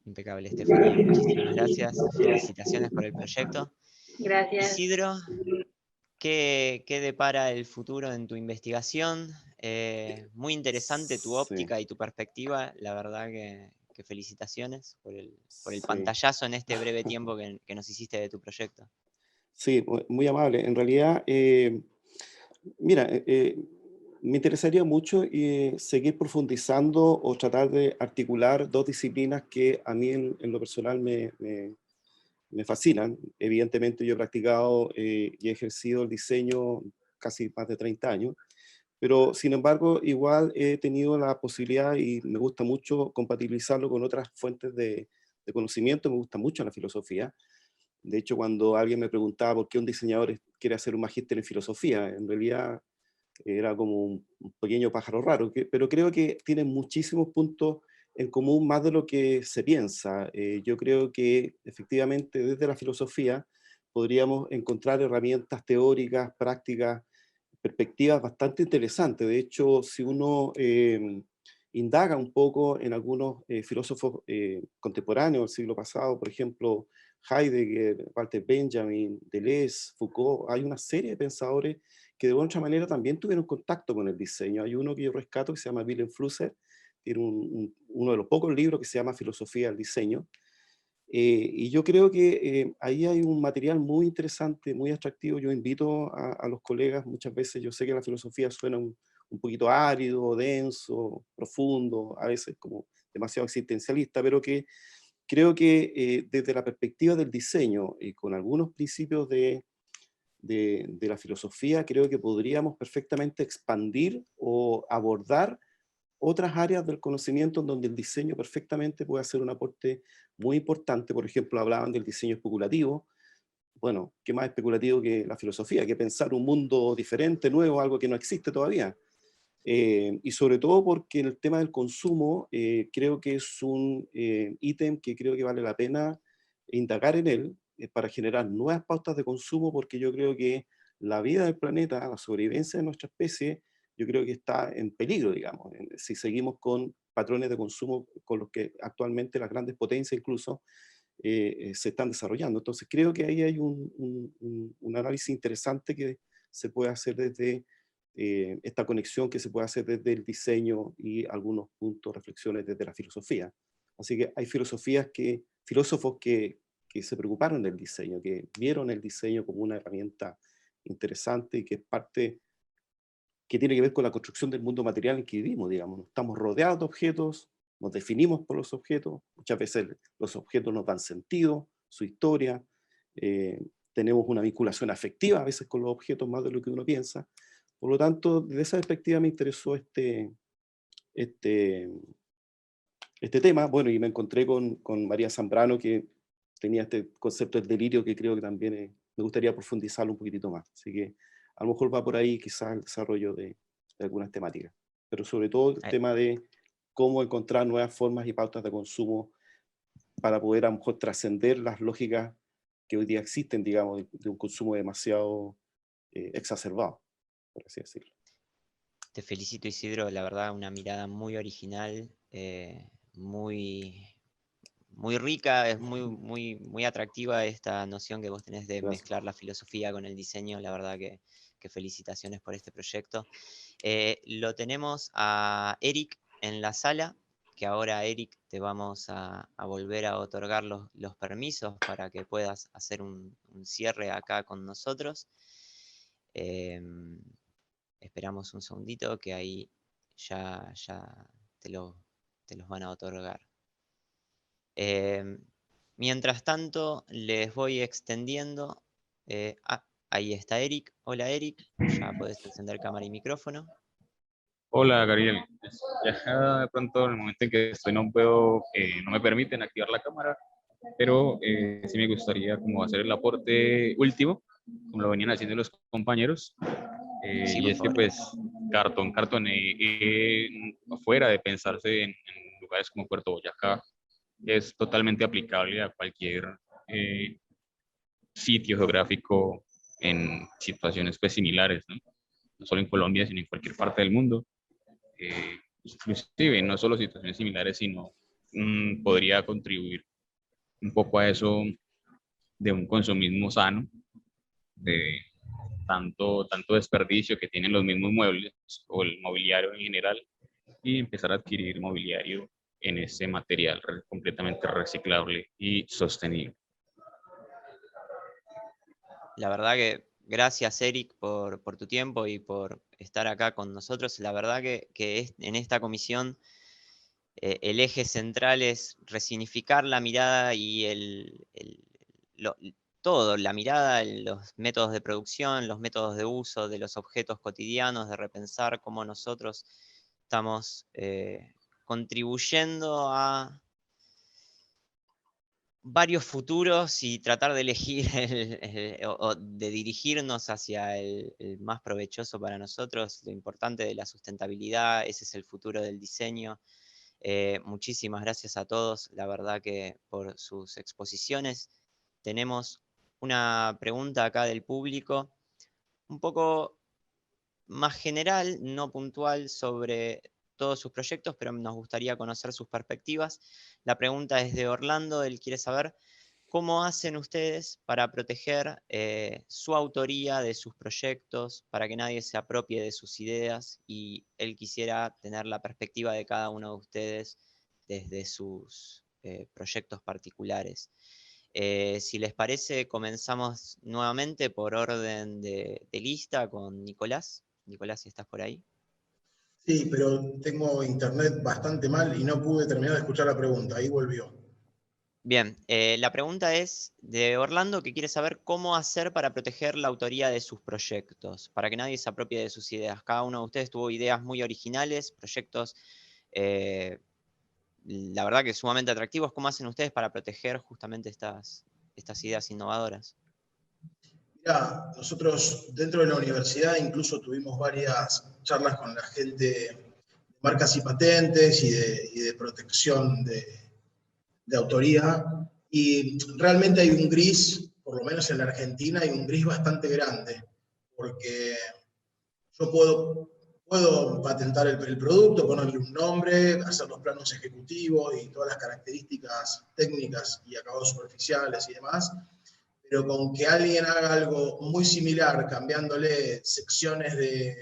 Impecable, Estefanía. Muchísimas gracias. Felicitaciones por el proyecto. Gracias. Isidro, ¿qué depara el futuro en tu investigación? Muy interesante tu Sí, óptica y tu perspectiva. La verdad que felicitaciones por el sí. pantallazo en este breve tiempo que nos hiciste de tu proyecto. Sí, muy amable. En realidad, mira, me interesaría mucho seguir profundizando o tratar de articular dos disciplinas que a mí en lo personal me fascinan. Evidentemente yo he practicado y he ejercido el diseño casi más de 30 años, pero sin embargo igual he tenido la posibilidad y me gusta mucho compatibilizarlo con otras fuentes de conocimiento. Me gusta mucho la filosofía. De hecho, cuando alguien me preguntaba por qué un diseñador quiere hacer un magíster en filosofía, en realidad era como un pequeño pájaro raro, pero creo que tiene muchísimos puntos en común, más de lo que se piensa. Yo creo que efectivamente desde la filosofía podríamos encontrar herramientas teóricas, prácticas, perspectivas bastante interesantes. De hecho, si uno indaga un poco en algunos filósofos contemporáneos del siglo pasado, por ejemplo, Heidegger, Walter Benjamin, Deleuze, Foucault, hay una serie de pensadores que de otra manera también tuvieron contacto con el diseño. Hay uno que yo rescato que se llama Wilhelm Flusser, tiene uno de los pocos libros que se llama Filosofía del Diseño. Y yo creo que ahí hay un material muy interesante, muy atractivo. Yo invito a los colegas, muchas veces yo sé que la filosofía suena un un poquito árido, denso, profundo, a veces como demasiado existencialista, pero que creo que desde la perspectiva del diseño y con algunos principios de la filosofía, creo que podríamos perfectamente expandir o abordar otras áreas del conocimiento en donde el diseño perfectamente puede hacer un aporte muy importante. Por ejemplo, hablaban del diseño especulativo. Bueno, ¿qué más especulativo que la filosofía? Que pensar un mundo diferente, nuevo, algo que no existe todavía. Y sobre todo porque el tema del consumo creo que es un ítem que creo que vale la pena indagar en él para generar nuevas pautas de consumo, porque yo creo que la vida del planeta, la sobrevivencia de nuestra especie, yo creo que está en peligro, digamos, si seguimos con patrones de consumo con los que actualmente las grandes potencias incluso se están desarrollando. Entonces creo que ahí hay un análisis interesante que se puede hacer desde esta conexión que se puede hacer desde el diseño y algunos puntos, reflexiones desde la filosofía. Así que hay filósofos que se preocuparon del diseño, que vieron el diseño como una herramienta interesante y que es parte que tiene que ver con la construcción del mundo material en que vivimos, digamos. Estamos rodeados de objetos, nos definimos por los objetos, muchas veces los objetos nos dan sentido, su historia, tenemos una vinculación afectiva a veces con los objetos más de lo que uno piensa. Por lo tanto, desde esa perspectiva me interesó este tema. Bueno, y me encontré con María Zambrano, que tenía este concepto del delirio que creo que también me gustaría profundizarlo un poquitito más. Así que a lo mejor va por ahí quizás el desarrollo de algunas temáticas. Pero sobre todo el tema de cómo encontrar nuevas formas y pautas de consumo para poder a lo mejor trascender las lógicas que hoy día existen, digamos, de un consumo demasiado exacerbado, por así decirlo. Te felicito, Isidro, la verdad, una mirada muy original, muy, muy rica, es muy atractiva esta noción que vos tenés de Gracias. mezclar la filosofía con el diseño. La verdad que felicitaciones por este proyecto. Lo tenemos a Eric en la sala, que ahora, Eric, te vamos a volver a otorgar los permisos para que puedas hacer un cierre acá con nosotros. Esperamos un segundito que ahí ya te los van a otorgar. Mientras tanto, les voy extendiendo. Ahí está Eric. Hola, Eric. Ya podés encender cámara y micrófono. Hola, Gabriel. Ya de pronto en el momento en que estoy no me permiten activar la cámara, pero sí me gustaría como hacer el aporte último, como lo venían haciendo los compañeros. Sí, Y por es que favor. pues cartón, afuera de pensarse en lugares como Puerto Boyacá, es totalmente aplicable a cualquier sitio geográfico en situaciones pues similares, ¿no? No solo en Colombia, sino en cualquier parte del mundo. Inclusive no solo situaciones similares, sino podría contribuir un poco a eso de un consumismo sano, de tanto desperdicio que tienen los mismos muebles o el mobiliario en general, y empezar a adquirir mobiliario en ese material completamente reciclable y sostenible. La verdad que gracias, Eric, por tu tiempo y por estar acá con nosotros. La verdad que en esta comisión el eje central es resignificar la mirada y todo, la mirada, los métodos de producción, los métodos de uso de los objetos cotidianos, de repensar cómo nosotros estamos contribuyendo a varios futuros y tratar de elegir o de dirigirnos hacia el más provechoso para nosotros. Lo importante de la sustentabilidad, ese es el futuro del diseño. Muchísimas gracias a todos, la verdad que por sus exposiciones. Tenemos una pregunta acá del público, un poco más general, no puntual sobre todos sus proyectos, pero nos gustaría conocer sus perspectivas. La pregunta es de Orlando, él quiere saber cómo hacen ustedes para proteger su autoría de sus proyectos, para que nadie se apropie de sus ideas, y él quisiera tener la perspectiva de cada uno de ustedes desde sus proyectos particulares. Si les parece, comenzamos nuevamente por orden de lista con Nicolás. Nicolás, si estás por ahí. Sí, pero tengo internet bastante mal y no pude terminar de escuchar la pregunta. Ahí volvió. Bien, la pregunta es de Orlando, que quiere saber cómo hacer para proteger la autoría de sus proyectos, para que nadie se apropie de sus ideas. Cada uno de ustedes tuvo ideas muy originales, proyectos, la verdad que sumamente atractivos. ¿Cómo hacen ustedes para proteger justamente estas ideas innovadoras? Mira, nosotros dentro de la universidad incluso tuvimos varias charlas con la gente de marcas y patentes y de protección de autoría, y realmente hay un gris, por lo menos en la Argentina, hay un gris bastante grande, porque yo puedo patentar el producto, ponerle un nombre, hacer los planos ejecutivos y todas las características técnicas y acabados superficiales y demás, pero con que alguien haga algo muy similar, cambiándole secciones de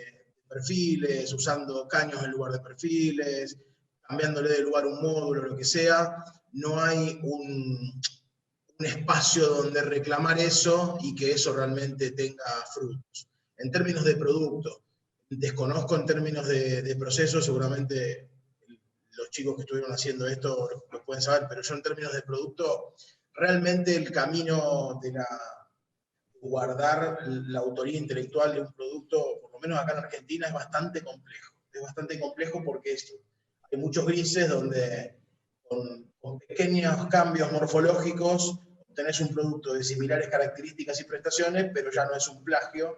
perfiles, usando caños en lugar de perfiles, cambiándole de lugar un módulo, lo que sea, no hay un espacio donde reclamar eso y que eso realmente tenga frutos. En términos de producto, desconozco en términos de proceso, seguramente los chicos que estuvieron haciendo esto lo pueden saber, pero yo en términos de producto, realmente el camino de guardar la autoría intelectual de un producto, por lo menos acá en Argentina, es bastante complejo. Es bastante complejo porque hay muchos grises donde con pequeños cambios morfológicos tenés un producto de similares características y prestaciones, pero ya no es un plagio.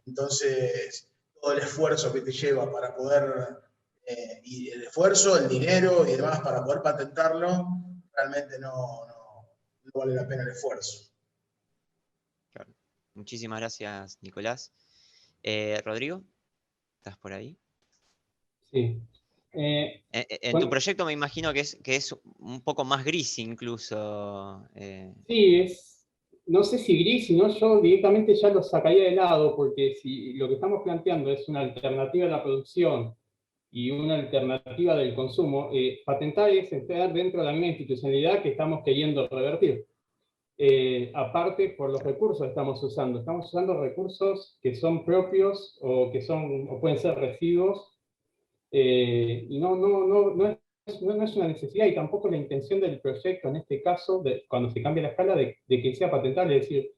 Entonces, todo el esfuerzo que te lleva para poder, y el esfuerzo, el dinero y demás para poder patentarlo, realmente no vale la pena el esfuerzo. Claro. Muchísimas gracias, Nicolás. Rodrigo, ¿estás por ahí? Sí. En tu proyecto me imagino que es un poco más gris incluso. Sí, no sé si gris, sino yo directamente ya lo sacaría de lado, porque si lo que estamos planteando es una alternativa a la producción y una alternativa del consumo, patentar es entrar dentro de la misma institucionalidad que estamos queriendo revertir. Aparte, por los recursos que estamos usando recursos que son propios o que o pueden ser residuos, y no es una necesidad y tampoco la intención del proyecto en este caso, cuando se cambia la escala, de que sea patentable. Es decir,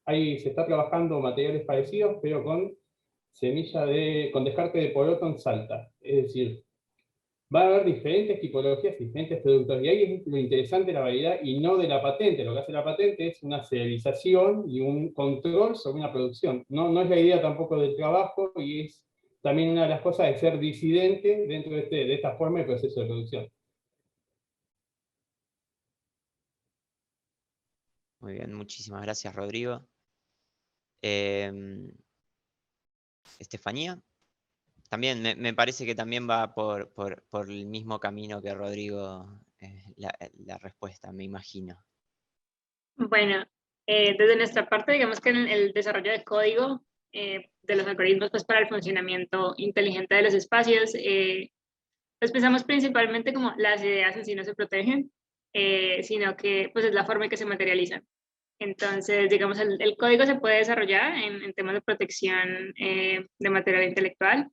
ahí se está trabajando materiales parecidos, pero con con descarte de poroto en Salta. Es decir, va a haber diferentes tipologías, diferentes productos, y ahí es lo interesante de la variedad y no de la patente. Lo que hace la patente es una serialización y un control sobre una producción. No es la idea tampoco del trabajo, y es también una de las cosas de ser disidente dentro de esta forma de proceso de producción. Muy bien, muchísimas gracias, Rodrigo. Estefanía, también me parece que también va por el mismo camino que Rodrigo, la respuesta, me imagino. Bueno, desde nuestra parte, digamos que en el desarrollo de código de los algoritmos pues, para el funcionamiento inteligente de los espacios, pues pensamos principalmente como las ideas en sí no se protegen, sino que pues, es la forma en que se materializan. Entonces, digamos, el código se puede desarrollar en temas de protección de material intelectual,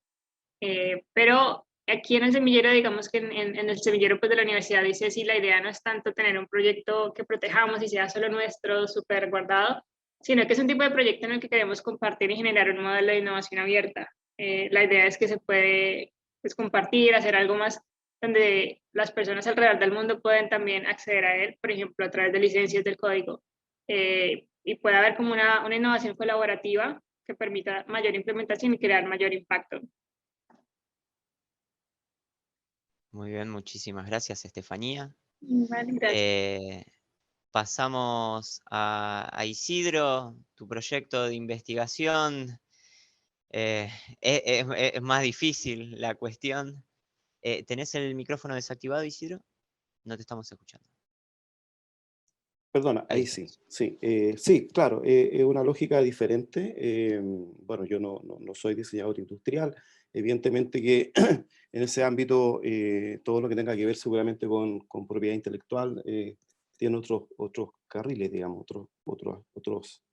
pero aquí en el semillero, digamos que en el semillero pues, de la universidad dice si la idea no es tanto tener un proyecto que protejamos y sea solo nuestro, súper guardado, sino que es un tipo de proyecto en el que queremos compartir y generar un modelo de innovación abierta. La idea es que se puede pues, compartir, hacer algo más donde las personas alrededor del mundo pueden también acceder a él, por ejemplo, a través de licencias del código. Y puede haber como una innovación colaborativa que permita mayor implementación y crear mayor impacto. Muy bien, muchísimas gracias, Estefanía. Vale, gracias. Pasamos a Isidro, tu proyecto de investigación. Es más difícil la cuestión. ¿Tenés el micrófono desactivado, Isidro? No te estamos escuchando. Perdona, ahí sí. Sí, claro, es una lógica diferente. Bueno, yo no soy diseñador industrial. Evidentemente que en ese ámbito todo lo que tenga que ver seguramente con propiedad intelectual tiene otros carriles, digamos, otros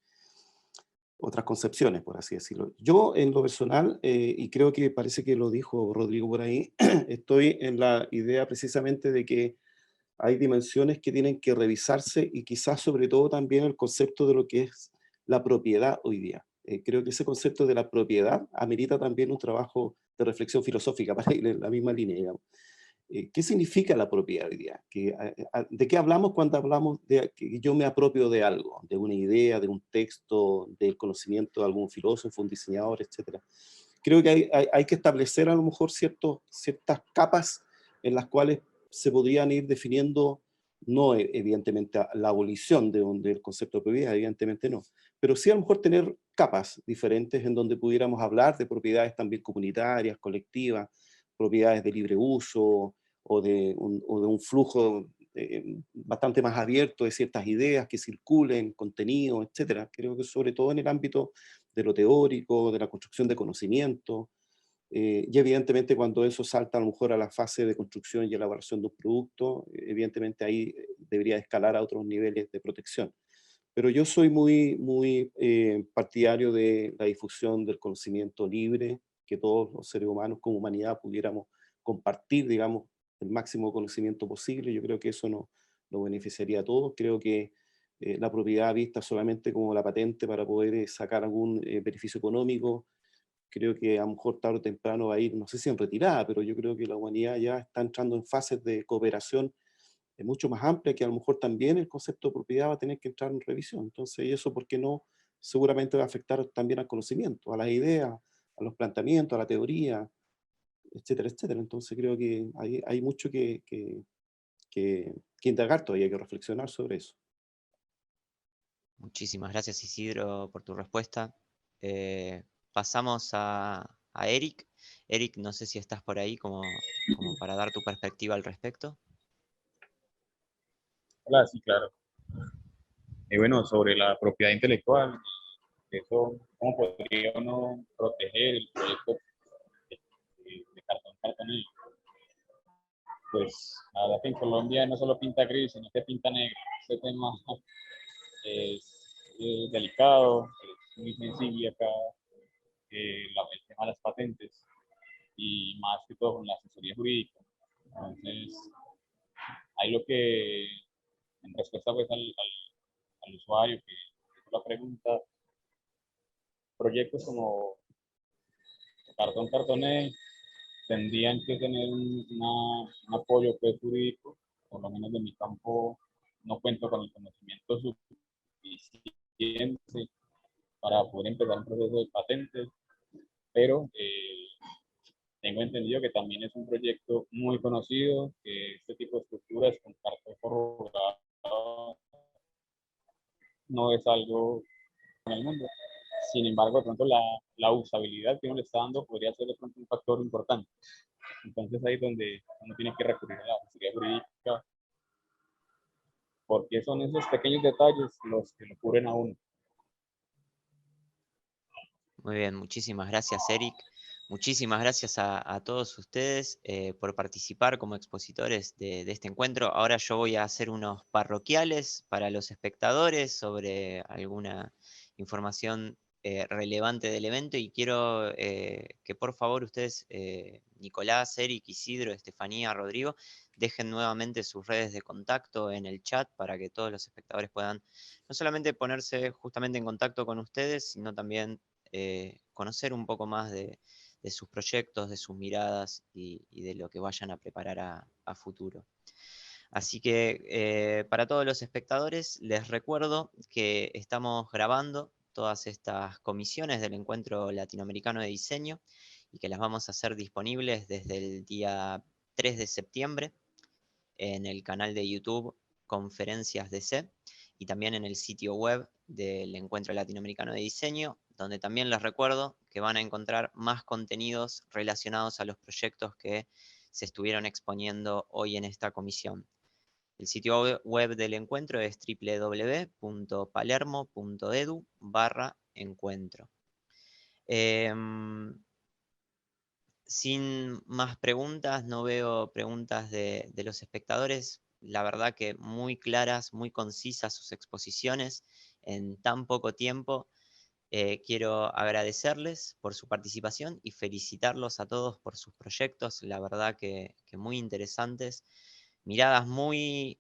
otras concepciones, por así decirlo. Yo, en lo personal, y creo que parece que lo dijo Rodrigo por ahí, estoy en la idea precisamente de que hay dimensiones que tienen que revisarse y quizás sobre todo también el concepto de lo que es la propiedad hoy día. Creo que ese concepto de la propiedad amerita también un trabajo de reflexión filosófica para ir en la misma línea, digamos. ¿Qué significa la propiedad hoy día? ¿De qué hablamos cuando hablamos de que yo me apropio de algo, de una idea, de un texto, del conocimiento de algún filósofo, un diseñador, etcétera? Creo que hay que establecer a lo mejor ciertas capas en las cuales se podrían ir definiendo, no evidentemente la abolición del concepto de propiedad, evidentemente no, pero sí a lo mejor tener capas diferentes en donde pudiéramos hablar de propiedades también comunitarias, colectivas, propiedades de libre uso, o de un flujo bastante más abierto de ciertas ideas que circulen, contenido, etcétera. Creo que sobre todo en el ámbito de lo teórico, de la construcción de conocimiento, y evidentemente cuando eso salta a lo mejor a la fase de construcción y elaboración de un producto, evidentemente ahí debería escalar a otros niveles de protección. Pero yo soy muy partidario de la difusión del conocimiento libre, que todos los seres humanos como humanidad pudiéramos compartir, digamos, el máximo conocimiento posible. Yo creo que eso nos beneficiaría a todos. Creo que la propiedad vista solamente como la patente para poder sacar algún beneficio económico, creo que a lo mejor tarde o temprano va a ir, no sé si en retirada, pero yo creo que la humanidad ya está entrando en fases de cooperación mucho más amplia, que a lo mejor también el concepto de propiedad va a tener que entrar en revisión. Entonces, ¿y eso por qué no? Seguramente va a afectar también al conocimiento, a las ideas, a los planteamientos, a la teoría, etcétera, etcétera. Entonces creo que hay mucho que indagar todavía, que reflexionar sobre eso. Muchísimas gracias, Isidro, por tu respuesta. Pasamos a Eric. Eric, no sé si estás por ahí como para dar tu perspectiva al respecto. Hola, sí, claro. Bueno, sobre la propiedad intelectual, eso, ¿cómo podría uno proteger el proyecto de cartón cartonero? Pues la verdad que en Colombia no solo pinta gris, sino que pinta negro. Ese tema es delicado, es muy sensible acá, el tema de las patentes y más que todo con la asesoría jurídica. Entonces, hay lo que, en respuesta pues al usuario que hizo la pregunta, proyectos como Cartón Cartoné tendrían que tener un apoyo pues, jurídico, por lo menos de mi campo no cuento con el conocimiento suficiente para poder empezar un proceso de patentes, pero tengo entendido que también es un proyecto muy conocido, que este tipo de estructuras con cartón corrugado no es algo en el mundo. Sin embargo, de pronto la usabilidad que uno le está dando podría ser de pronto un factor importante. Entonces ahí es donde uno tiene que recurrir a la asesoría jurídica, porque son esos pequeños detalles los que lo cubren a uno. Muy bien, muchísimas gracias, Eric. Muchísimas gracias a todos ustedes por participar como expositores de este encuentro. Ahora yo voy a hacer unos parroquiales para los espectadores sobre alguna información relevante del evento y quiero que por favor ustedes, Nicolás, Eric, Isidro, Estefanía, Rodrigo, dejen nuevamente sus redes de contacto en el chat para que todos los espectadores puedan no solamente ponerse justamente en contacto con ustedes, sino también conocer un poco más de sus proyectos, de sus miradas y de lo que vayan a preparar a futuro. Así que para todos los espectadores les recuerdo que estamos grabando todas estas comisiones del Encuentro Latinoamericano de Diseño y que las vamos a hacer disponibles desde el día 3 de septiembre en el canal de YouTube Conferencias DC y también en el sitio web del Encuentro Latinoamericano de Diseño, donde también les recuerdo que van a encontrar más contenidos relacionados a los proyectos que se estuvieron exponiendo hoy en esta comisión. El sitio web del encuentro es www.palermo.edu/encuentro. Sin más preguntas, no veo preguntas de los espectadores. La verdad que muy claras, muy concisas sus exposiciones en tan poco tiempo. Quiero agradecerles por su participación y felicitarlos a todos por sus proyectos, la verdad que muy interesantes, miradas muy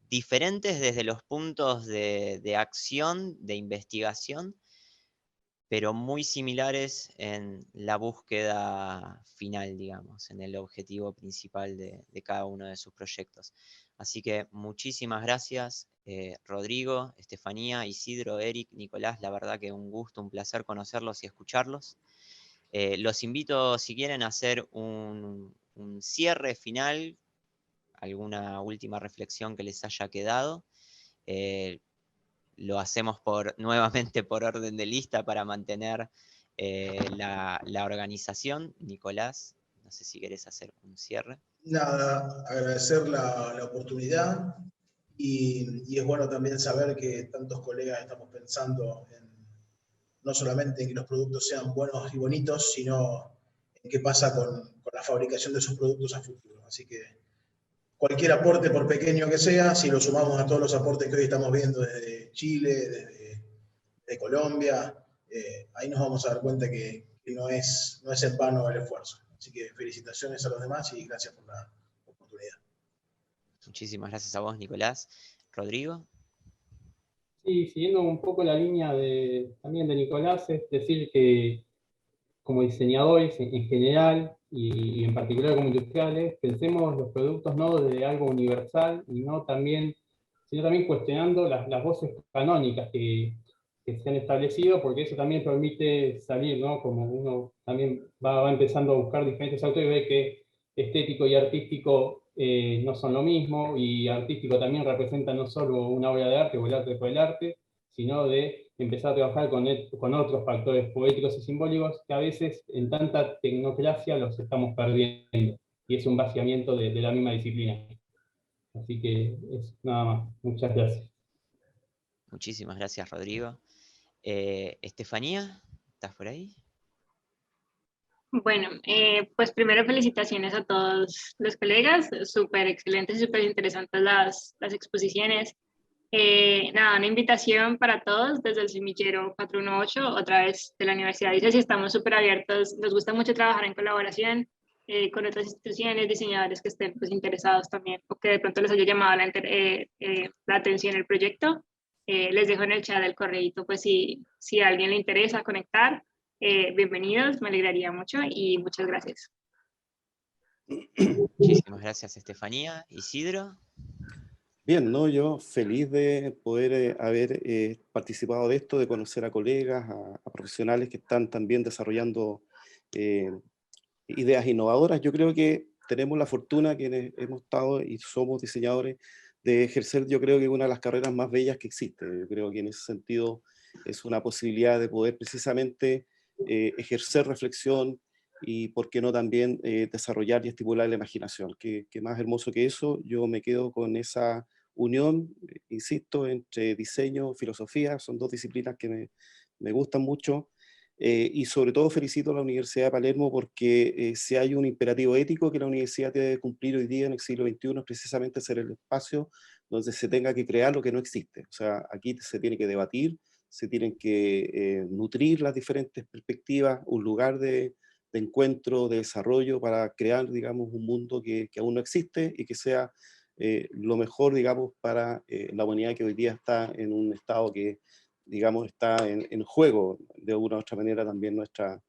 diferentes desde los puntos de acción, de investigación, pero muy similares en la búsqueda final, digamos, en el objetivo principal de cada uno de sus proyectos. Así que muchísimas gracias, Rodrigo, Estefanía, Isidro, Eric, Nicolás, la verdad que un gusto, un placer conocerlos y escucharlos. Los invito, si quieren, a hacer un cierre final, alguna última reflexión que les haya quedado. Lo hacemos nuevamente por orden de lista para mantener la organización. Nicolás, no sé si querés hacer un cierre. Nada, agradecer la oportunidad y es bueno también saber que tantos colegas estamos pensando no solamente en que los productos sean buenos y bonitos, sino en qué pasa con la fabricación de esos productos a futuro. Así que cualquier aporte, por pequeño que sea, si lo sumamos a todos los aportes que hoy estamos viendo desde Chile, desde Colombia, ahí nos vamos a dar cuenta que no es en vano el esfuerzo. Así que felicitaciones a los demás y gracias por la oportunidad. Muchísimas gracias a vos, Nicolás. Rodrigo. Sí, siguiendo un poco la línea también de Nicolás, es decir que como diseñadores en general y en particular como industriales, pensemos los productos no de algo universal, sino también cuestionando las voces canónicas que se han establecido, porque eso también permite salir, ¿no? Como uno también va empezando a buscar diferentes autores y ve que estético y artístico no son lo mismo, y artístico también representa no solo una obra de arte o el arte por el arte, sino de empezar a trabajar con otros factores poéticos y simbólicos que a veces en tanta tecnocracia los estamos perdiendo, y es un vaciamiento de la misma disciplina. Así que es nada más. Muchas gracias. Muchísimas gracias, Rodrigo. Estefanía, ¿estás por ahí? Bueno, pues primero felicitaciones a todos los colegas, súper excelentes, súper interesantes las exposiciones. Nada, una invitación para todos desde el semillero 418, otra vez de la Universidad de ICESI, estamos súper abiertos, nos gusta mucho trabajar en colaboración con otras instituciones, diseñadores que estén pues, interesados también, o que de pronto les haya llamado la atención el proyecto. Les dejo en el chat el correíto, pues si a alguien le interesa conectar, bienvenidos, me alegraría mucho y muchas gracias. Muchísimas gracias, Estefanía. Isidro. Bien, ¿no? Yo feliz de poder haber participado de esto, de conocer a colegas, a profesionales que están también desarrollando ideas innovadoras. Yo creo que tenemos la fortuna, quienes hemos estado y somos diseñadores, de ejercer, yo creo que una de las carreras más bellas que existe. Yo creo que en ese sentido es una posibilidad de poder precisamente ejercer reflexión y, por qué no, también desarrollar y estimular la imaginación. ¿Qué más hermoso que eso? Yo me quedo con esa unión, insisto, entre diseño y filosofía. Son dos disciplinas que me gustan mucho. Y sobre todo felicito a la Universidad de Palermo porque si hay un imperativo ético que la universidad debe cumplir hoy día en el siglo XXI es precisamente ser el espacio donde se tenga que crear lo que no existe. O sea, aquí se tiene que debatir, se tienen que nutrir las diferentes perspectivas, un lugar de encuentro, de desarrollo para crear, digamos, un mundo que aún no existe y que sea lo mejor, digamos, para la humanidad que hoy día está en un estado que, digamos, está en juego de una u otra manera también nuestra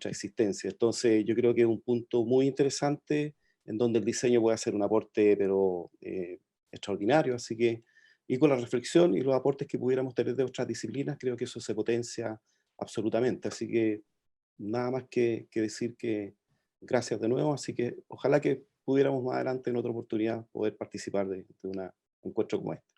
existencia. Entonces yo creo que es un punto muy interesante en donde el diseño puede hacer un aporte, pero extraordinario. Así que, y con la reflexión y los aportes que pudiéramos tener de otras disciplinas, creo que eso se potencia absolutamente. Así que nada más que decir que gracias de nuevo. Así que ojalá que pudiéramos más adelante en otra oportunidad poder participar de un encuentro como este.